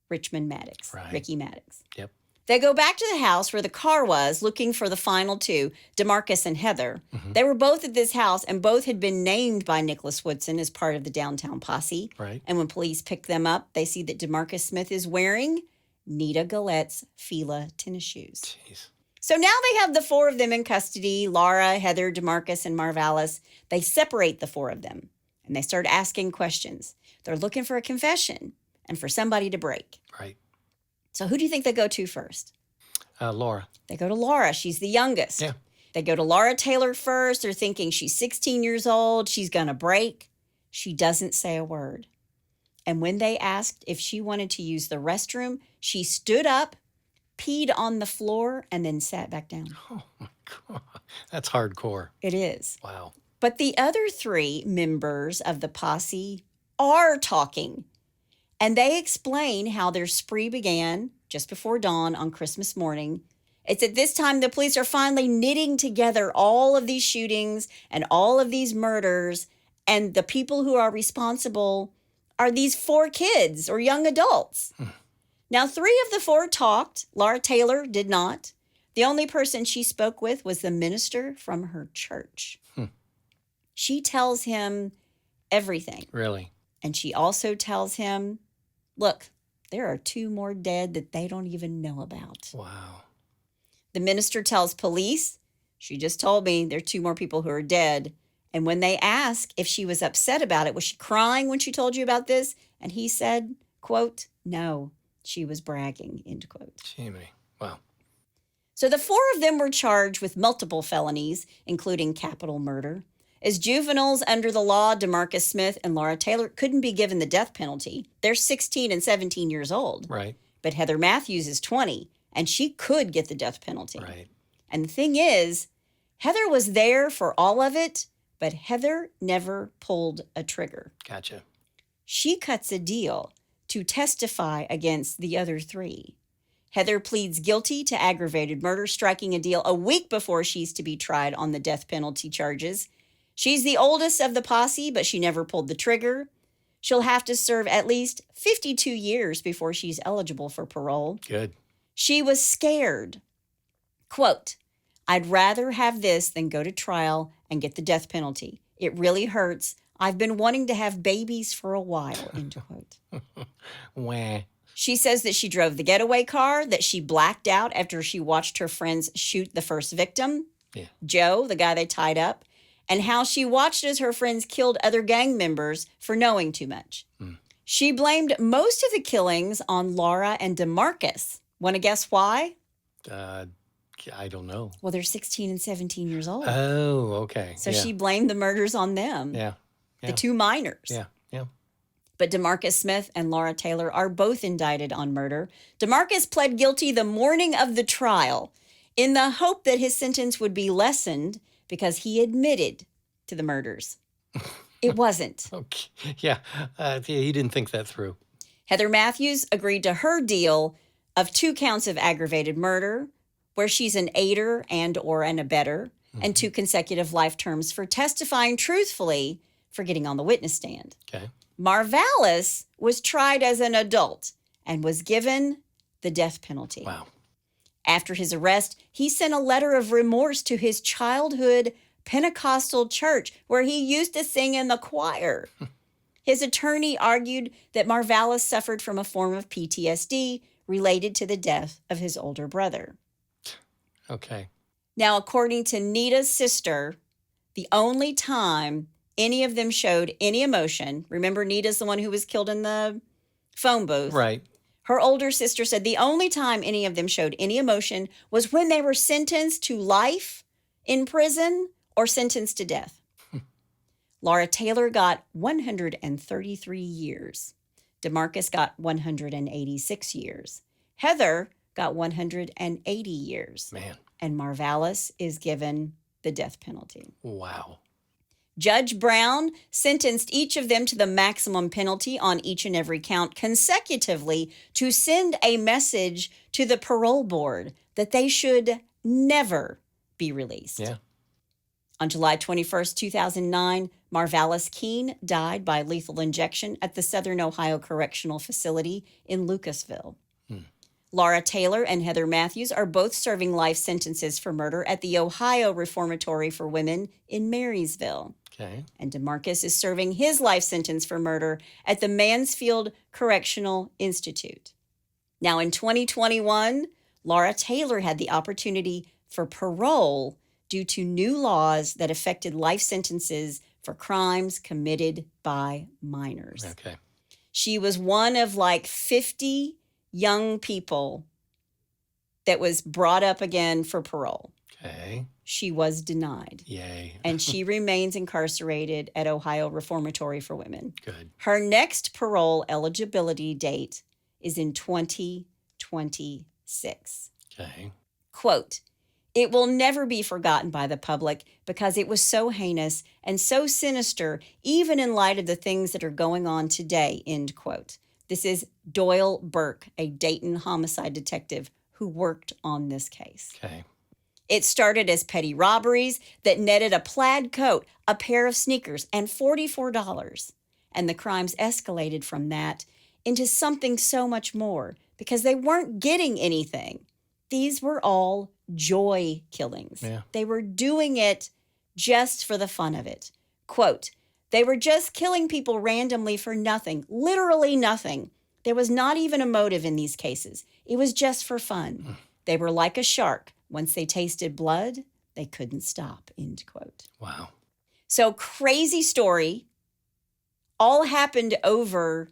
[SPEAKER 1] Richmond Maddox,
[SPEAKER 2] Right.
[SPEAKER 1] Ricky Maddox.
[SPEAKER 2] Yep.
[SPEAKER 1] They go back to the house where the car was, looking for the final 2, DeMarcus and Heather.
[SPEAKER 2] Mm-hmm.
[SPEAKER 1] They were both at this house, and both had been named by Nicholas Woodson as part of the Downtown Posse.
[SPEAKER 2] Right.
[SPEAKER 1] And when police pick them up, they see that DeMarcus Smith is wearing Nita Gallette's Fila tennis shoes.
[SPEAKER 2] Jeez.
[SPEAKER 1] So now they have the 4 of them in custody, Laura, Heather, DeMarcus, and Marvalis. They separate the 4 of them, and they start asking questions. They're looking for a confession and for somebody to break.
[SPEAKER 2] Right.
[SPEAKER 1] So who do you think they go to first?
[SPEAKER 2] Laura.
[SPEAKER 1] They go to Laura. She's the youngest.
[SPEAKER 2] Yeah.
[SPEAKER 1] They go to Laura Taylor first. They're thinking she's 16 years old. She's going to break. She doesn't say a word. And when they asked if she wanted to use the restroom, she stood up, peed on the floor, and then sat back down.
[SPEAKER 2] Oh, my God. That's hardcore.
[SPEAKER 1] It is.
[SPEAKER 2] Wow.
[SPEAKER 1] But the other 3 members of the posse are talking. And they explain how their spree began just before dawn on Christmas morning. It's at this time the police are finally knitting together all of these shootings and all of these murders. And the people who are responsible are these 4 kids or young adults. Now, 3 of the 4 talked. Laura Taylor did not. The only person she spoke with was the minister from her church. She tells him everything.
[SPEAKER 2] Really?
[SPEAKER 1] And she also tells him, look, there are 2 more dead that they don't even know about.
[SPEAKER 2] Wow.
[SPEAKER 1] The minister tells police, she just told me there are 2 more people who are dead. And when they ask if she was upset about it, was she crying when she told you about this? And he said, quote, no, she was bragging, end quote.
[SPEAKER 2] Jiminy. Wow.
[SPEAKER 1] So the 4 of them were charged with multiple felonies, including capital murder. As juveniles under the law, DeMarcus Smith and Laura Taylor couldn't be given the death penalty. They're 16 and 17 years old.
[SPEAKER 2] Right.
[SPEAKER 1] But Heather Matthews is 20, and she could get the death penalty.
[SPEAKER 2] Right.
[SPEAKER 1] And the thing is, Heather was there for all of it, but Heather never pulled a trigger.
[SPEAKER 2] Gotcha.
[SPEAKER 1] She cuts a deal to testify against the other 3. Heather pleads guilty to aggravated murder, striking a deal a week before she's to be tried on the death penalty charges. She's the oldest of the posse, but she never pulled the trigger. She'll have to serve at least 52 years before she's eligible for parole.
[SPEAKER 2] Good.
[SPEAKER 1] She was scared. Quote, I'd rather have this than go to trial and get the death penalty. It really hurts. I've been wanting to have babies for a while, end quote.
[SPEAKER 2] Wah.
[SPEAKER 1] She says that she drove the getaway car, that she blacked out after she watched her friends shoot the first victim,
[SPEAKER 2] Yeah.
[SPEAKER 1] Joe, the guy they tied up, and how she watched as her friends killed other gang members for knowing too much. She blamed most of the killings on Laura and DeMarcus. Want to guess why?
[SPEAKER 2] I don't know.
[SPEAKER 1] Well, they're 16 and 17 years old.
[SPEAKER 2] Oh, okay.
[SPEAKER 1] So
[SPEAKER 2] yeah.
[SPEAKER 1] she blamed the murders on them,
[SPEAKER 2] Yeah.
[SPEAKER 1] the 2 minors.
[SPEAKER 2] Yeah. Yeah.
[SPEAKER 1] But DeMarcus Smith and Laura Taylor are both indicted on murder. DeMarcus pled guilty the morning of the trial in the hope that his sentence would be lessened because he admitted to the murders. It wasn't.
[SPEAKER 2] Okay. Yeah. He didn't think that through.
[SPEAKER 1] Heather Matthews agreed to her deal of 2 counts of aggravated murder, where she's an aider and or an abettor. and 2 consecutive life terms for testifying truthfully for getting on the witness stand.
[SPEAKER 2] Okay.
[SPEAKER 1] Marvalis was tried as an adult and was given the death penalty.
[SPEAKER 2] Wow.
[SPEAKER 1] After his arrest, he sent a letter of remorse to his childhood Pentecostal church where he used to sing in the choir. His attorney argued that Marvalis suffered from a form of PTSD related to the death of his older brother.
[SPEAKER 2] Okay.
[SPEAKER 1] Now, according to Nita's sister, the only time any of them showed any emotion, remember Nita's the one who was killed in the phone booth?
[SPEAKER 2] Right.
[SPEAKER 1] Her older sister said the only time any of them showed any emotion was when they were sentenced to life in prison or sentenced to death. Laura Taylor got 133 years. DeMarcus got 186 years. Heather got 180 years.
[SPEAKER 2] Man.
[SPEAKER 1] And Marvalis is given the death penalty.
[SPEAKER 2] Wow.
[SPEAKER 1] Judge Brown sentenced each of them to the maximum penalty on each and every count consecutively to send a message to the parole board that they should never be released.
[SPEAKER 2] Yeah.
[SPEAKER 1] On July 21st, 2009, Marvalis Keene died by lethal injection at the Southern Ohio Correctional Facility in Lucasville. Laura Taylor and Heather Matthews are both serving life sentences for murder at the Ohio Reformatory for Women in Marysville.
[SPEAKER 2] Okay.
[SPEAKER 1] And DeMarcus is serving his life sentence for murder at the Mansfield Correctional Institute. Now, in 2021, Laura Taylor had the opportunity for parole due to new laws that affected life sentences for crimes committed by minors.
[SPEAKER 2] Okay.
[SPEAKER 1] She was one of like 50 young people that was brought up again for parole.
[SPEAKER 2] Okay.
[SPEAKER 1] She was denied.
[SPEAKER 2] Yay.
[SPEAKER 1] And she remains incarcerated at Ohio Reformatory for Women.
[SPEAKER 2] Good.
[SPEAKER 1] Her next parole eligibility date is in 2026.
[SPEAKER 2] Okay.
[SPEAKER 1] Quote, "It will never be forgotten by the public because it was so heinous and so sinister, even in light of the things that are going on today," end quote. This is Doyle Burke, a Dayton homicide detective who worked on this case.
[SPEAKER 2] Okay.
[SPEAKER 1] It started as petty robberies that netted a plaid coat, a pair of sneakers, and $44. And the crimes escalated from that into something so much more because they weren't getting anything. These were all joy killings.
[SPEAKER 2] Yeah.
[SPEAKER 1] They were doing it just for the fun of it. Quote, "They were just killing people randomly for nothing, literally nothing. There was not even a motive in these cases. It was just for fun. They were like a shark. Once they tasted blood, they couldn't stop," end quote.
[SPEAKER 2] Wow.
[SPEAKER 1] So crazy story. All happened over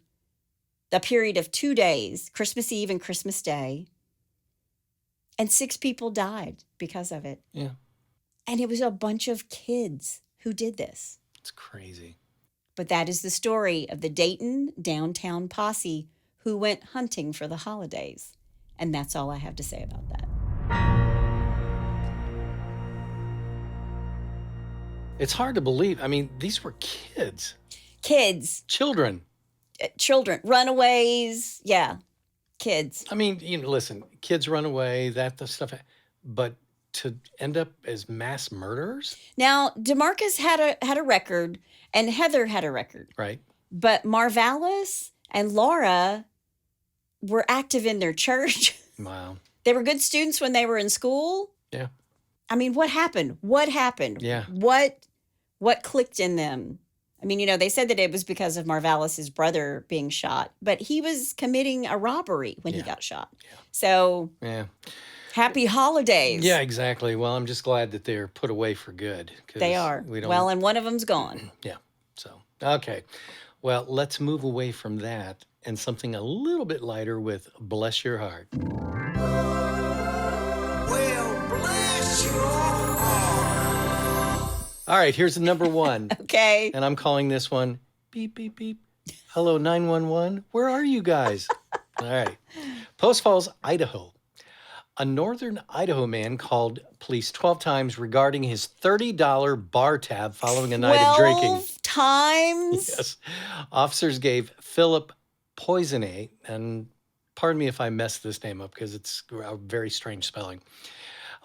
[SPEAKER 1] the period of 2 days, Christmas Eve and Christmas Day. And 6 people died because of it.
[SPEAKER 2] Yeah.
[SPEAKER 1] And it was a bunch of kids who did this.
[SPEAKER 2] It's crazy.
[SPEAKER 1] But that is the story of the Dayton Downtown Posse who went hunting for the holidays. And that's all I have to say about that.
[SPEAKER 2] It's hard to believe. I mean, these were kids.
[SPEAKER 1] Kids,
[SPEAKER 2] Children.
[SPEAKER 1] children, runaways. Yeah, kids.
[SPEAKER 2] I mean, listen, kids run away, that the stuff. But to end up as mass murderers?
[SPEAKER 1] Now, DeMarcus had a record and Heather had a record.
[SPEAKER 2] Right.
[SPEAKER 1] But Marvalis and Laura were active in their church.
[SPEAKER 2] Wow.
[SPEAKER 1] They were good students when they were in school.
[SPEAKER 2] Yeah.
[SPEAKER 1] I mean, what happened? What happened?
[SPEAKER 2] Yeah.
[SPEAKER 1] What clicked in them? I mean, they said that it was because of Marvalis's brother being shot, but he was committing a robbery when he got shot.
[SPEAKER 2] Yeah.
[SPEAKER 1] So,
[SPEAKER 2] Yeah.
[SPEAKER 1] happy holidays.
[SPEAKER 2] Yeah, exactly. Well, I'm just glad that they're put away for good. 'Cause
[SPEAKER 1] They are.
[SPEAKER 2] We don't,
[SPEAKER 1] Well, and one of them's gone.
[SPEAKER 2] yeah. So, okay. Well, let's move away from that and something a little bit lighter with Bless Your Heart.
[SPEAKER 3] Well, bless your heart.
[SPEAKER 2] All right, here's the number one.
[SPEAKER 1] Okay.
[SPEAKER 2] And I'm calling this one beep, beep, beep. Hello, 911. Where are you guys? All right. Post Falls, Idaho. A northern Idaho man called police 12 times regarding his $30 bar tab following a night of drinking.
[SPEAKER 1] 12 times?
[SPEAKER 2] Yes. Officers gave Philip Poisonate, and pardon me if I messed this name up because it's a very strange spelling,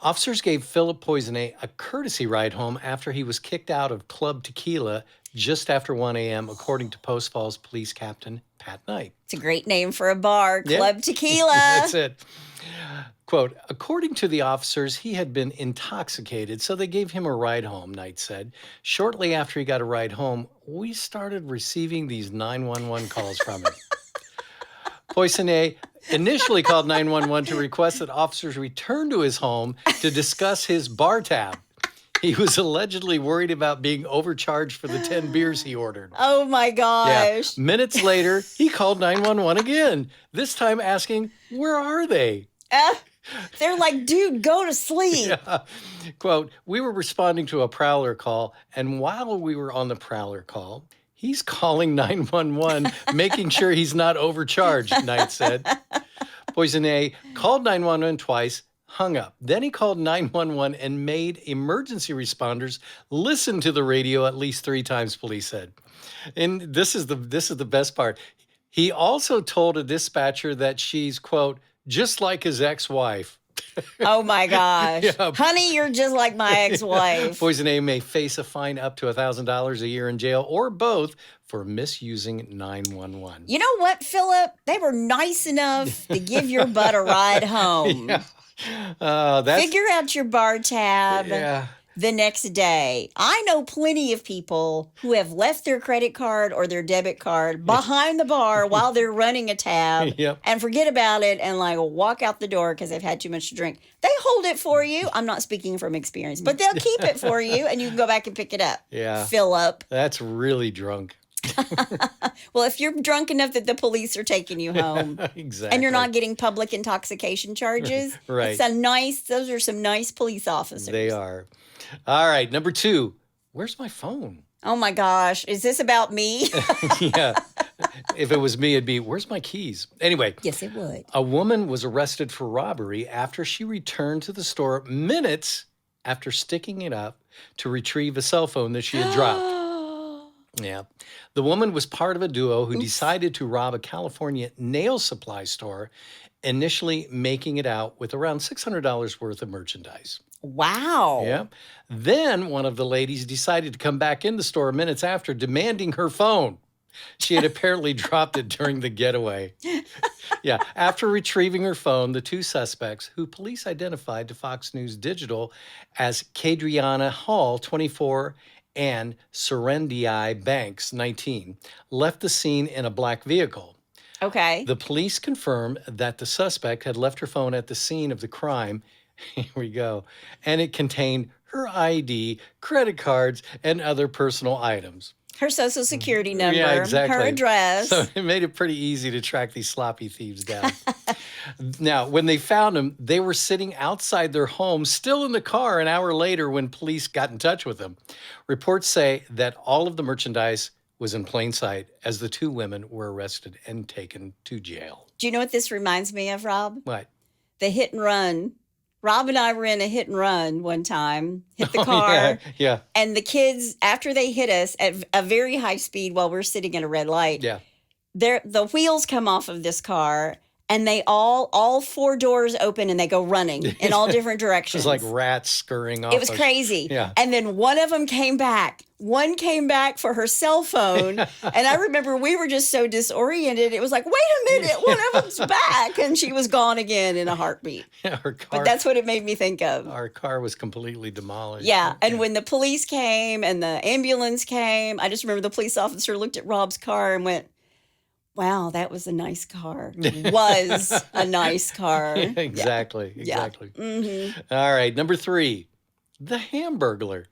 [SPEAKER 2] Officers gave Philip Poisonay a courtesy ride home after he was kicked out of Club Tequila just after 1 a.m., according to Post Falls Police Captain Pat Knight.
[SPEAKER 1] It's a great name for a bar,
[SPEAKER 2] Yeah.
[SPEAKER 1] Club Tequila.
[SPEAKER 2] That's it. Quote, according to the officers, he had been intoxicated, so they gave him a ride home, Knight said. Shortly after he got a ride home, we started receiving these 911 calls from him. Poisonay initially called 911 to request that officers return to his home to discuss his bar tab. He was allegedly worried about being overcharged for the 10 beers he ordered.
[SPEAKER 1] Oh my gosh.
[SPEAKER 2] Yeah. Minutes later, he called 911 again, this time asking, where are they?
[SPEAKER 1] They're like, dude, go to sleep.
[SPEAKER 2] Yeah. Quote, we were responding to a prowler call, and while we were on the prowler call, he's calling 911, making sure he's not overcharged, Knight said. Poisonay called 911 twice, hung up. Then he called 911 and made emergency responders listen to the radio at least 3 times, police said. And this is the best part. He also told a dispatcher that she's, quote, just like his ex-wife.
[SPEAKER 1] Oh my gosh.
[SPEAKER 2] Yeah.
[SPEAKER 1] Honey, you're just like my ex-wife.
[SPEAKER 2] Poisonay may face a fine up to $1,000 a year in jail or both for misusing 911.
[SPEAKER 1] You know what, Philip? They were nice enough to give your butt a ride home.
[SPEAKER 2] Yeah.
[SPEAKER 1] Figure out your bar tab the next day. I know plenty of people who have left their credit card or their debit card behind the bar while they're running a tab and forget about it and like walk out the door because they've had too much to drink. They hold it for you. I'm not speaking from experience, but they'll keep it for you and you can go back and pick it up.
[SPEAKER 2] Yeah.
[SPEAKER 1] Philip.
[SPEAKER 2] That's really drunk.
[SPEAKER 1] Well, if you're drunk enough that the police are taking you home
[SPEAKER 2] Exactly.
[SPEAKER 1] and you're not getting public intoxication charges,
[SPEAKER 2] Right.
[SPEAKER 1] those are some nice police officers.
[SPEAKER 2] They are. All right, number 2. Where's my phone?
[SPEAKER 1] Oh my gosh, is this about me?
[SPEAKER 2] Yeah. If it was me, it'd be, where's my keys? Anyway.
[SPEAKER 1] Yes, it would.
[SPEAKER 2] A woman was arrested for robbery after she returned to the store minutes after sticking it up to retrieve a cell phone that she had dropped. Yeah. The woman was part of a duo who decided to rob a California nail supply store, initially making it out with around $600 worth of merchandise.
[SPEAKER 1] Wow.
[SPEAKER 2] Yeah. Then one of the ladies decided to come back in the store minutes after, demanding her phone. She had apparently dropped it during the getaway. Yeah. After retrieving her phone, the 2 suspects, who police identified to Fox News Digital as Kadriana Hall, 24, and Serendii Banks, 19, left the scene in a black vehicle.
[SPEAKER 1] Okay.
[SPEAKER 2] The police confirmed that the suspect had left her phone at the scene of the crime. Here we go. And it contained her ID, credit cards, and other personal items.
[SPEAKER 1] Her social security number,
[SPEAKER 2] Yeah, exactly.
[SPEAKER 1] her address.
[SPEAKER 2] So it made it pretty easy to track these sloppy thieves down. Now, when they found them, they were sitting outside their home, still in the car an hour later when police got in touch with them. Reports say that all of the merchandise was in plain sight as the 2 women were arrested and taken to jail.
[SPEAKER 1] Do you know what this reminds me of, Rob?
[SPEAKER 2] What?
[SPEAKER 1] The hit and run. Rob and I were in a hit and run one time, hit the car.
[SPEAKER 2] Yeah.
[SPEAKER 1] And the kids, after they hit us at a very high speed while we're sitting at a red light, the wheels come off of this car and they all 4 doors open and they go running in all different directions.
[SPEAKER 2] It was like rats scurrying off.
[SPEAKER 1] It was crazy.
[SPEAKER 2] Yeah.
[SPEAKER 1] And then one of them came back. One came back for her cell phone. And I remember we were just so disoriented. It was like, wait a minute, one of them's back. And she was gone again in a heartbeat.
[SPEAKER 2] Yeah, her car,
[SPEAKER 1] But that's what it made me think of.
[SPEAKER 2] our car was completely demolished.
[SPEAKER 1] Yeah. And when the police came and the ambulance came, I just remember the police officer looked at Rob's car and went, wow, that was a nice car. Was a nice car.
[SPEAKER 2] Exactly.
[SPEAKER 1] Yeah.
[SPEAKER 2] Exactly.
[SPEAKER 1] Mm-hmm.
[SPEAKER 2] All right. Number 3, the Hamburglar.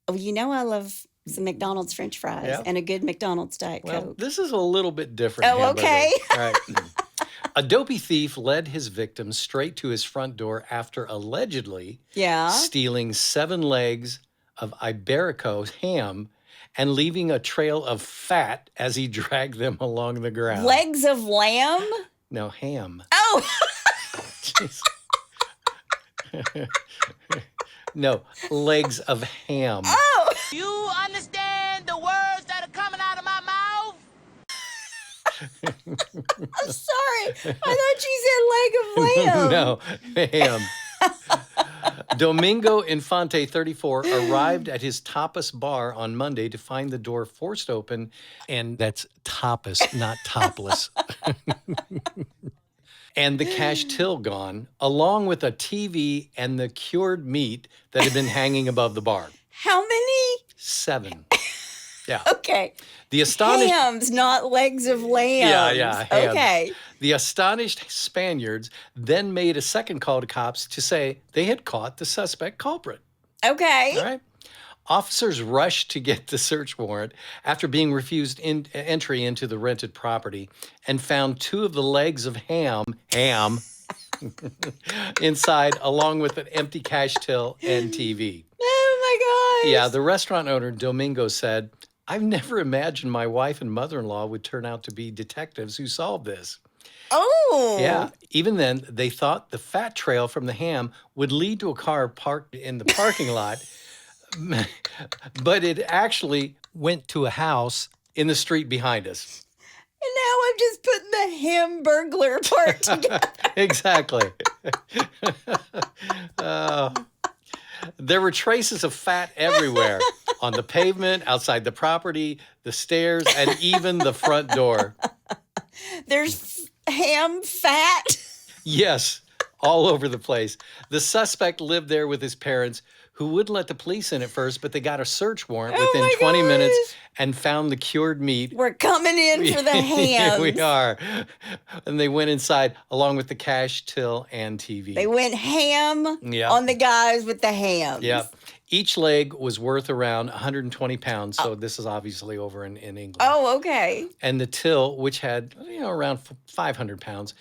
[SPEAKER 1] Oh, you know I love some McDonald's French fries and a good McDonald's Diet
[SPEAKER 2] Well,
[SPEAKER 1] Coke.
[SPEAKER 2] this is a little bit different.
[SPEAKER 1] Oh, okay.
[SPEAKER 2] All right. A dopey thief led his victim straight to his front door after allegedly stealing 7 legs of Iberico ham and leaving a trail of fat as he dragged them along the ground.
[SPEAKER 1] Legs of lamb?
[SPEAKER 2] No, ham.
[SPEAKER 1] Oh!
[SPEAKER 2] Jeez. No, legs of ham.
[SPEAKER 1] Oh!
[SPEAKER 5] You understand the words that are coming out of my mouth?
[SPEAKER 1] I'm sorry. I thought you said leg of lamb.
[SPEAKER 2] No, ham. Domingo Infante, 34, arrived at his tapas bar on Monday to find the door forced open, and that's tapas, not topless. And the cash till gone, along with a TV and the cured meat that had been hanging above the bar.
[SPEAKER 1] How many?
[SPEAKER 2] 7. Yeah.
[SPEAKER 1] Okay.
[SPEAKER 2] The astonished
[SPEAKER 1] Hams, not legs of lambs.
[SPEAKER 2] Yeah, hams.
[SPEAKER 1] Okay.
[SPEAKER 2] The astonished Spaniards then made a second call to cops to say they had caught the suspect culprit.
[SPEAKER 1] Okay.
[SPEAKER 2] All right. Officers rushed to get the search warrant after being refused entry into the rented property and found 2 of the legs of ham inside, along with an empty cash till and TV.
[SPEAKER 1] Oh, my gosh.
[SPEAKER 2] Yeah, the restaurant owner, Domingo, said, "I've never imagined my wife and mother-in-law would turn out to be detectives who solved this."
[SPEAKER 1] Oh.
[SPEAKER 2] Yeah. Even then, they thought the fat trail from the ham would lead to a car parked in the parking lot, but it actually went to a house in the street behind us.
[SPEAKER 1] And now I'm just putting the ham burglar part together.
[SPEAKER 2] Exactly. There were traces of fat everywhere, on the pavement, outside the property, the stairs, and even the front door.
[SPEAKER 1] There's ham fat.
[SPEAKER 2] Yes, all over the place. The suspect lived there with his parents, who wouldn't let the police in at first, but they got a search warrant within
[SPEAKER 1] my
[SPEAKER 2] 20 minutes
[SPEAKER 1] gosh.
[SPEAKER 2] and found the cured meat.
[SPEAKER 1] We're coming in for the hams.
[SPEAKER 2] We are. And they went inside along with the cash till and TV.
[SPEAKER 1] They went ham
[SPEAKER 2] Yep.
[SPEAKER 1] on the guys with the hams.
[SPEAKER 2] Yep. Each leg was worth around 120 pounds, so this is obviously over in England.
[SPEAKER 1] Oh, okay.
[SPEAKER 2] And the till, which had around 500 pounds,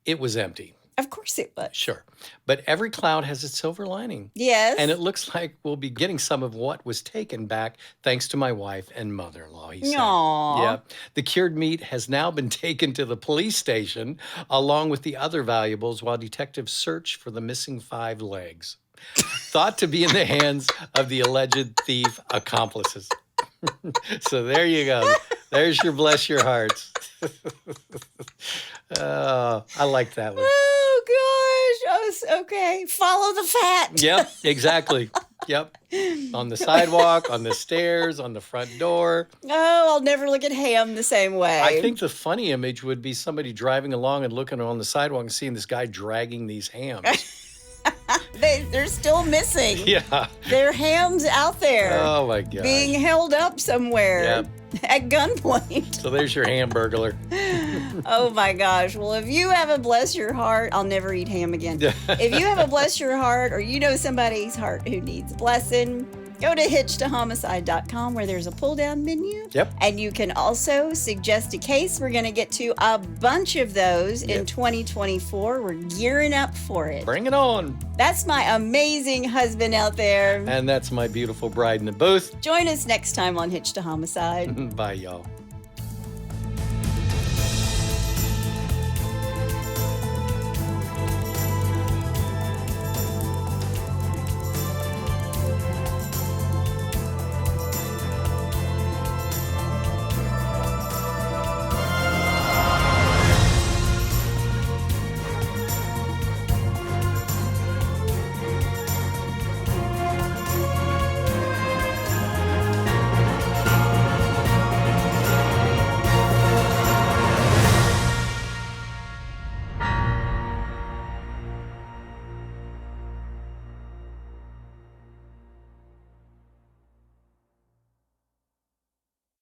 [SPEAKER 2] it was empty.
[SPEAKER 1] Of course it was.
[SPEAKER 2] Sure. But every cloud has its silver lining.
[SPEAKER 1] Yes.
[SPEAKER 2] And it looks like we'll be getting some of what was taken back thanks to my wife and mother-in-law, he said.
[SPEAKER 1] Aw.
[SPEAKER 2] Yeah. The cured meat has now been taken to the police station along with the other valuables while detectives search for the missing 5 legs, thought to be in the hands of the alleged thief accomplices. So there you go. There's your bless your hearts. I like that one.
[SPEAKER 1] Oh, gosh. Okay. Follow the fat.
[SPEAKER 2] Yep, exactly. Yep. On the sidewalk, on the stairs, on the front door.
[SPEAKER 1] Oh, I'll never look at ham the same way.
[SPEAKER 2] I think the funny image would be somebody driving along and looking on the sidewalk and seeing this guy dragging these hams.
[SPEAKER 1] They're still missing.
[SPEAKER 2] Yeah.
[SPEAKER 1] They're hams out there.
[SPEAKER 2] Oh, my God.
[SPEAKER 1] Being held up somewhere.
[SPEAKER 2] Yep.
[SPEAKER 1] At gunpoint.
[SPEAKER 2] So there's your hamburglar.
[SPEAKER 1] Oh my gosh. Well, if you have a bless your heart, I'll never eat ham again. If you have a bless your heart or you know somebody's heart who needs a blessing, go to hitchedtohomicide.com where there's a pull down menu.
[SPEAKER 2] Yep.
[SPEAKER 1] And you can also suggest a case. We're going to get to a bunch of those in 2024. We're gearing up for it.
[SPEAKER 2] Bring it on.
[SPEAKER 1] That's my amazing husband out there.
[SPEAKER 2] And that's my beautiful bride in the booth.
[SPEAKER 1] Join us next time on Hitched to Homicide.
[SPEAKER 2] Bye, y'all.